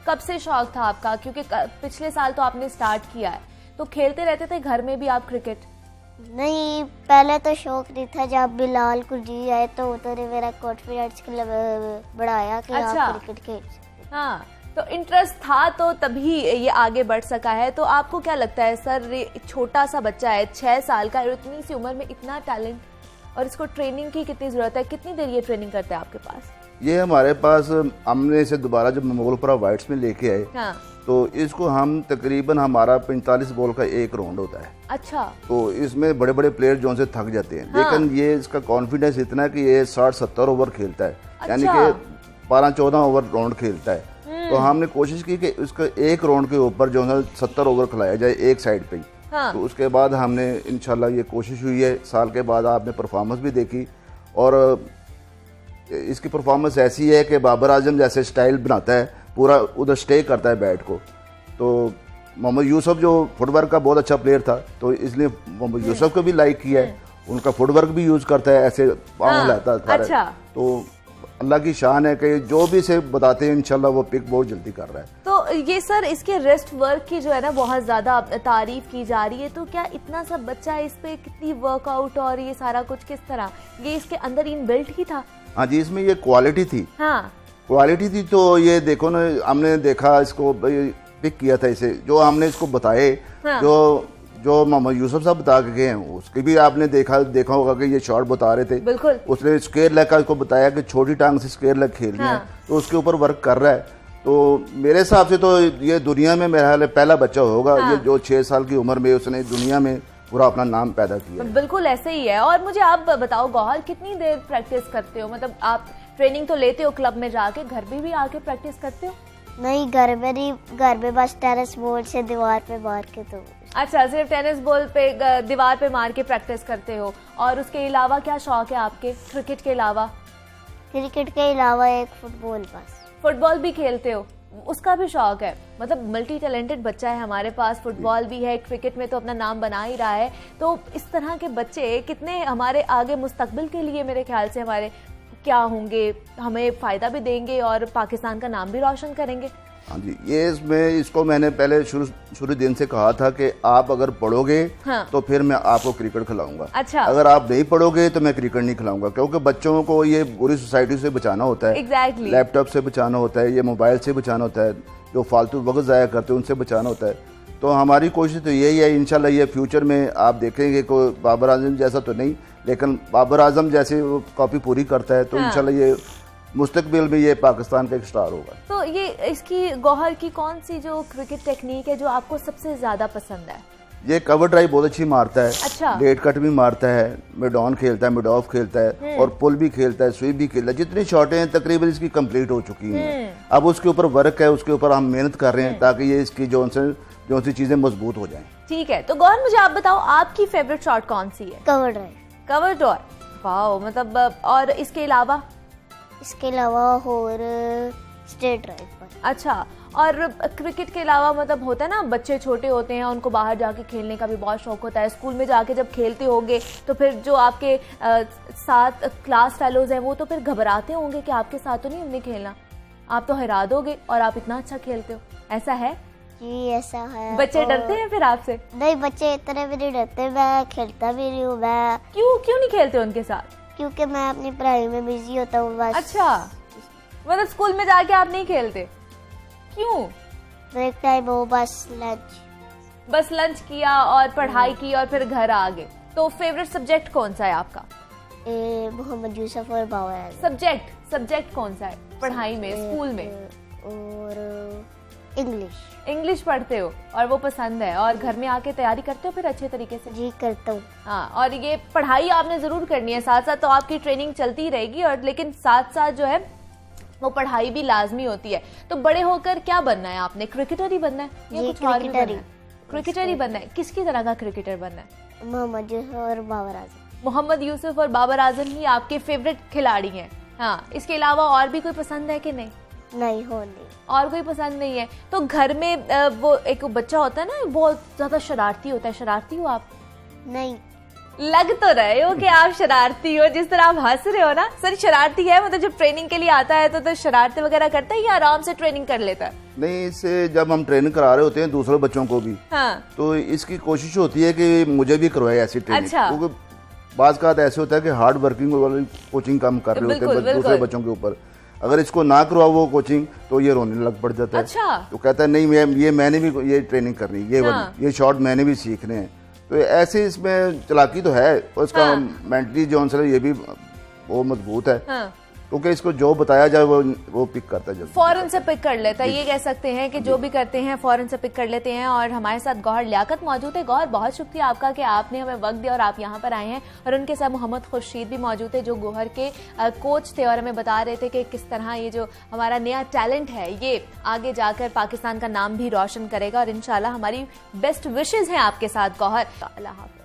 Speaker 1: कब से शौक था आपका? क्योंकि पिछले साल तो आपने स्टार्ट किया है, तो खेलते रहते थे घर में भी आप क्रिकेट?
Speaker 5: नहीं, पहले तो शौक नहीं था। जब बिलाल कुरजी आए तो उन्होंने मेरा कॉन्फिडेंस बढ़ाया कि
Speaker 1: अच्छा।
Speaker 5: आप क्रिकेट खेल सकते।
Speaker 1: हाँ, तो इंटरेस्ट था तो तभी ये आगे बढ़ सका है। तो आपको क्या लगता है सर, ये छोटा सा बच्चा है 6 साल का, और इतनी सी उम्र में इतना टैलेंट, और इसको ट्रेनिंग की कितनी जरूरत है? कितनी देर ये ट्रेनिंग करता है आपके पास?
Speaker 6: ये हमारे पास, हमने इसे दोबारा जब मोगलपुरा वाइट्स में लेके आए,
Speaker 1: हाँ।
Speaker 6: तो इसको हम तकरीबन, हमारा 45 बॉल का 1 राउंड होता है।
Speaker 1: अच्छा।
Speaker 6: तो इसमें बड़े बड़े प्लेयर जो से थक जाते हैं।
Speaker 1: हाँ।
Speaker 6: लेकिन ये इसका कॉन्फिडेंस इतना है कि ये 60-70 ओवर खेलता है। यानी
Speaker 1: अच्छा।
Speaker 6: कि 12-14 ओवर राउंड खेलता है। तो हमने कोशिश की कि उसका 1 राउंड के ऊपर जो है 70 ओवर खिलाया जाए एक साइड पे ही।
Speaker 1: हाँ।
Speaker 6: तो उसके बाद हमने इंशाल्लाह ये कोशिश हुई है। साल के बाद आपने परफॉर्मेंस भी देखी, और इसकी परफॉर्मेंस ऐसी है कि बाबर आजम जैसे स्टाइल बनाता है, पूरा उधर स्टे करता है बैट को। तो मोहम्मद यूसुफ जो फुटवर्क का बहुत अच्छा प्लेयर था, तो इसलिए मोहम्मद यूसुफ को भी लाइक किया है। उनका फुटवर्क भी यूज करता है, ऐसे पाँव हिलाता है।
Speaker 1: अच्छा।
Speaker 6: तो अल्लाह की शान है कि जो भी इसे बताते हैं इंशाल्लाह वो पिक बहुत जल्दी कर रहा है।
Speaker 1: तो ये सर, इसके रिस्ट वर्क की जो है ना बहुत ज्यादा तारीफ की जा रही है, तो क्या इतना सा बच्चा है, इस पे कितनी वर्कआउट और ये सारा कुछ किस तरह, ये इसके अंदर इन बिल्ट ही था?
Speaker 6: हाँ जी, इसमें ये क्वालिटी थी।
Speaker 1: हाँ।
Speaker 6: क्वालिटी थी। तो ये देखो ना, हमने देखा इसको, पिक किया था इसे, जो हमने इसको बताए।
Speaker 1: हाँ।
Speaker 6: जो मोहम्मद यूसुफ साहब बता के गए हैं, उसके भी आपने देखा होगा कि ये शॉट बता रहे थे।
Speaker 1: बिल्कुल।
Speaker 6: उसने स्क्वायर लेग का उसको बताया कि छोटी टांग से स्क्वायर लेग खेलनी है।
Speaker 1: हाँ।
Speaker 6: तो उसके ऊपर वर्क कर रहा है। तो मेरे हिसाब से तो ये दुनिया में मेरा ख्याल है पहला बच्चा होगा।
Speaker 1: हाँ।
Speaker 6: ये जो 6 साल की उम्र में उसने दुनिया में पूरा अपना नाम पैदा किया है।
Speaker 1: बिल्कुल ऐसे ही है। और मुझे आप बताओ गौहर, कितनी देर प्रैक्टिस करते हो? मतलब आप ट्रेनिंग तो लेते हो क्लब में जाके, घर में भी आके प्रैक्टिस करते हो?
Speaker 5: नहीं, घर में नहीं, घर में बस टेनिस बॉल से दीवार पे मार के। तो
Speaker 1: अच्छा, सिर्फ टेनिस बॉल पे दीवार पे मार के प्रैक्टिस करते हो। और उसके अलावा क्या शौक है आपके क्रिकेट के अलावा?
Speaker 5: क्रिकेट के अलावा एक फुटबॉल। बस
Speaker 1: फुटबॉल भी खेलते हो? उसका भी शौक है? मतलब मल्टी टैलेंटेड बच्चा है हमारे पास, फुटबॉल भी है, क्रिकेट में तो अपना नाम बना ही रहा है। तो इस तरह के बच्चे कितने हमारे आगे मुस्तकबिल के लिए मेरे ख्याल से हमारे क्या होंगे, हमें फायदा भी देंगे और पाकिस्तान का नाम भी रोशन करेंगे।
Speaker 6: हाँ जी, ये इसको मैंने पहले शुरू दिन से कहा था कि आप अगर पढ़ोगे
Speaker 1: हाँ।
Speaker 6: तो फिर मैं आपको क्रिकेट खिलाऊंगा।
Speaker 1: अच्छा।
Speaker 6: अगर आप नहीं पढ़ोगे तो मैं क्रिकेट नहीं खिलाऊंगा, क्योंकि बच्चों को ये बुरी सोसाइटी से बचाना होता है।
Speaker 1: Exactly।
Speaker 6: लैपटॉप से बचाना होता है, ये मोबाइल से बचाना होता है, जो फालतू वक्त ज़ाया करते हैं उनसे बचाना होता है। तो हमारी कोशिश तो यही है, इंशाल्लाह ये फ्यूचर में आप देखेंगे कोई बाबर आजम जैसा तो नहीं, लेकिन बाबर आजम जैसे वो कॉपी पूरी करता है, तो
Speaker 1: हाँ।
Speaker 6: इंशाल्लाह ये मुस्तकबिल में ये पाकिस्तान का एक स्टार होगा।
Speaker 1: तो ये इसकी गौहर की कौन सी जो क्रिकेट टेक्निक है जो आपको सबसे ज्यादा पसंद है?
Speaker 6: ये कवर ड्राइव बहुत अच्छी मारता है।
Speaker 1: अच्छा।
Speaker 6: लेट कट भी मारता है, मिड ऑन खेलता है, मिड ऑफ खेलता है, और पुल भी खेलता है, स्वीप भी खेलता है। जितनी शॉटें हैं तकरीबन इसकी कंप्लीट हो चुकी हैं। अब उसके ऊपर वर्क है, उसके ऊपर हम मेहनत कर रहे हैं ताकि ये इसकी जो सी चीजें मजबूत हो जाएं।
Speaker 1: ठीक है, तो गौहर मुझे आप बताओ, आपकी फेवरेट शॉट कौन सी है?
Speaker 5: Cover drive.
Speaker 1: Cover drive, wow. मतलब और इसके अलावा?
Speaker 5: इसके अलावा और स्ट्रेट ड्राइव पर।
Speaker 1: अच्छा, और क्रिकेट के अलावा मतलब होता है ना, बच्चे छोटे होते हैं, उनको बाहर जाके खेलने का भी बहुत शौक होता है। स्कूल में जाके जब खेलते होंगे तो फिर जो आपके साथ क्लास फेलोज हैं वो तो फिर घबराते होंगे कि आपके साथ तो नहीं हमने खेलना, आप तो हरा दोगे और आप इतना अच्छा खेलते हो, ऐसा है?
Speaker 5: जी ऐसा है।
Speaker 1: बच्चे
Speaker 5: और-
Speaker 1: डरते हैं फिर आपसे?
Speaker 5: नहीं, बच्चे इतने भी नहीं डरते, मैं खेलता भी नहीं हूँ मैं,
Speaker 1: क्यों नहीं खेलते उनके साथ?
Speaker 5: क्योंकि मैं अपनी पढ़ाई में बिजी होता हूँ बस।
Speaker 1: अच्छा, मतलब स्कूल में जाके आप नहीं खेलते? क्यों?
Speaker 5: ब्रेक टाइम हो बस
Speaker 1: बस लंच किया और पढ़ाई की और फिर घर आ गए। तो फेवरेट सब्जेक्ट कौन सा है आपका?
Speaker 5: मोहम्मद यूसुफ और बाबर
Speaker 1: सब्जेक्ट कौन सा है पढ़ाई में, स्कूल में?
Speaker 5: और इंग्लिश
Speaker 1: पढ़ते हो और वो पसंद है, और घर में आके तैयारी करते हो फिर अच्छे तरीके से?
Speaker 5: जी करता हूँ।
Speaker 1: हाँ, और ये पढ़ाई आपने जरूर करनी है, साथ साथ तो आपकी ट्रेनिंग चलती रहेगी, और लेकिन साथ साथ जो है वो पढ़ाई भी लाजमी होती है। तो बड़े होकर क्या बनना है आपने? क्रिकेटर ही बनना है या
Speaker 5: जी,
Speaker 1: कुछ और भी बनना है?
Speaker 5: क्रिकेटर
Speaker 1: क्रिकेटर ही बनना है। किसकी तरह का क्रिकेटर बनना है?
Speaker 5: मोहम्मद यूसुफ और बाबर आजम।
Speaker 1: मोहम्मद यूसुफ और बाबर आजम ही आपके फेवरेट खिलाड़ी हैं? हाँ, इसके अलावा और भी कोई पसंद है कि नहीं?
Speaker 5: नहीं, हो नहीं।
Speaker 1: और कोई पसंद नहीं है? तो घर में वो एक बच्चा होता है ना, बहुत ज्यादा शरारती होता है, शरारती हो आप?
Speaker 5: नहीं,
Speaker 1: लग तो रहे हो कि आप शरारती हो, जिस तरह आप हंस रहे हो ना। सर शरारती है, मतलब जब ट्रेनिंग के लिए आता है तो शरारतें वगैरह करता है या आराम से ट्रेनिंग कर लेता है?
Speaker 6: नहीं, इससे जब हम ट्रेनिंग करा रहे होते हैं दूसरे बच्चों को भी,
Speaker 1: हाँ,
Speaker 6: तो इसकी कोशिश होती है कि मुझे भी करवाए ऐसी ट्रेनिंग।
Speaker 1: अच्छा।
Speaker 6: क्योंकि बाज़ का ऐसे होता है कि हार्ड वर्किंग वाली कोचिंग कम कर रहे होते हैं दूसरे बच्चों के ऊपर, अगर इसको ना करवाओ वो कोचिंग तो ये रोने लग पड़ जाता है।
Speaker 1: अच्छा।
Speaker 6: तो कहता है नहीं, मैंने भी ये ट्रेनिंग करनी, ये वाली, ये शॉट मैंने भी सीखने हैं। तो ऐसे इसमें चालाकी तो है, और इसका मेंटली जो आंसर है ये भी वो मजबूत है,
Speaker 1: हाँ।
Speaker 6: क्योंकि इसको जो बताया जाए वो पिक करता है जल्दी।
Speaker 1: फौरन से पिक कर लेता है, ये कह सकते हैं कि जो भी करते हैं फौरन से पिक कर लेते हैं। और हमारे साथ गौहर लियाकत मौजूद है। गौहर, बहुत शुक्रिया आपका कि आपने हमें वक्त दिया और आप यहाँ पर आए हैं। और उनके साथ मोहम्मद खुर्शीद भी मौजूद है जो गौहर के कोच थे, और हमें बता रहे थे कि किस तरह ये जो हमारा नया टैलेंट है ये आगे जाकर पाकिस्तान का नाम भी रोशन करेगा। और इंशाल्लाह हमारी बेस्ट विशेज हैं आपके साथ गौहर। अल्लाह हाफ़िज़।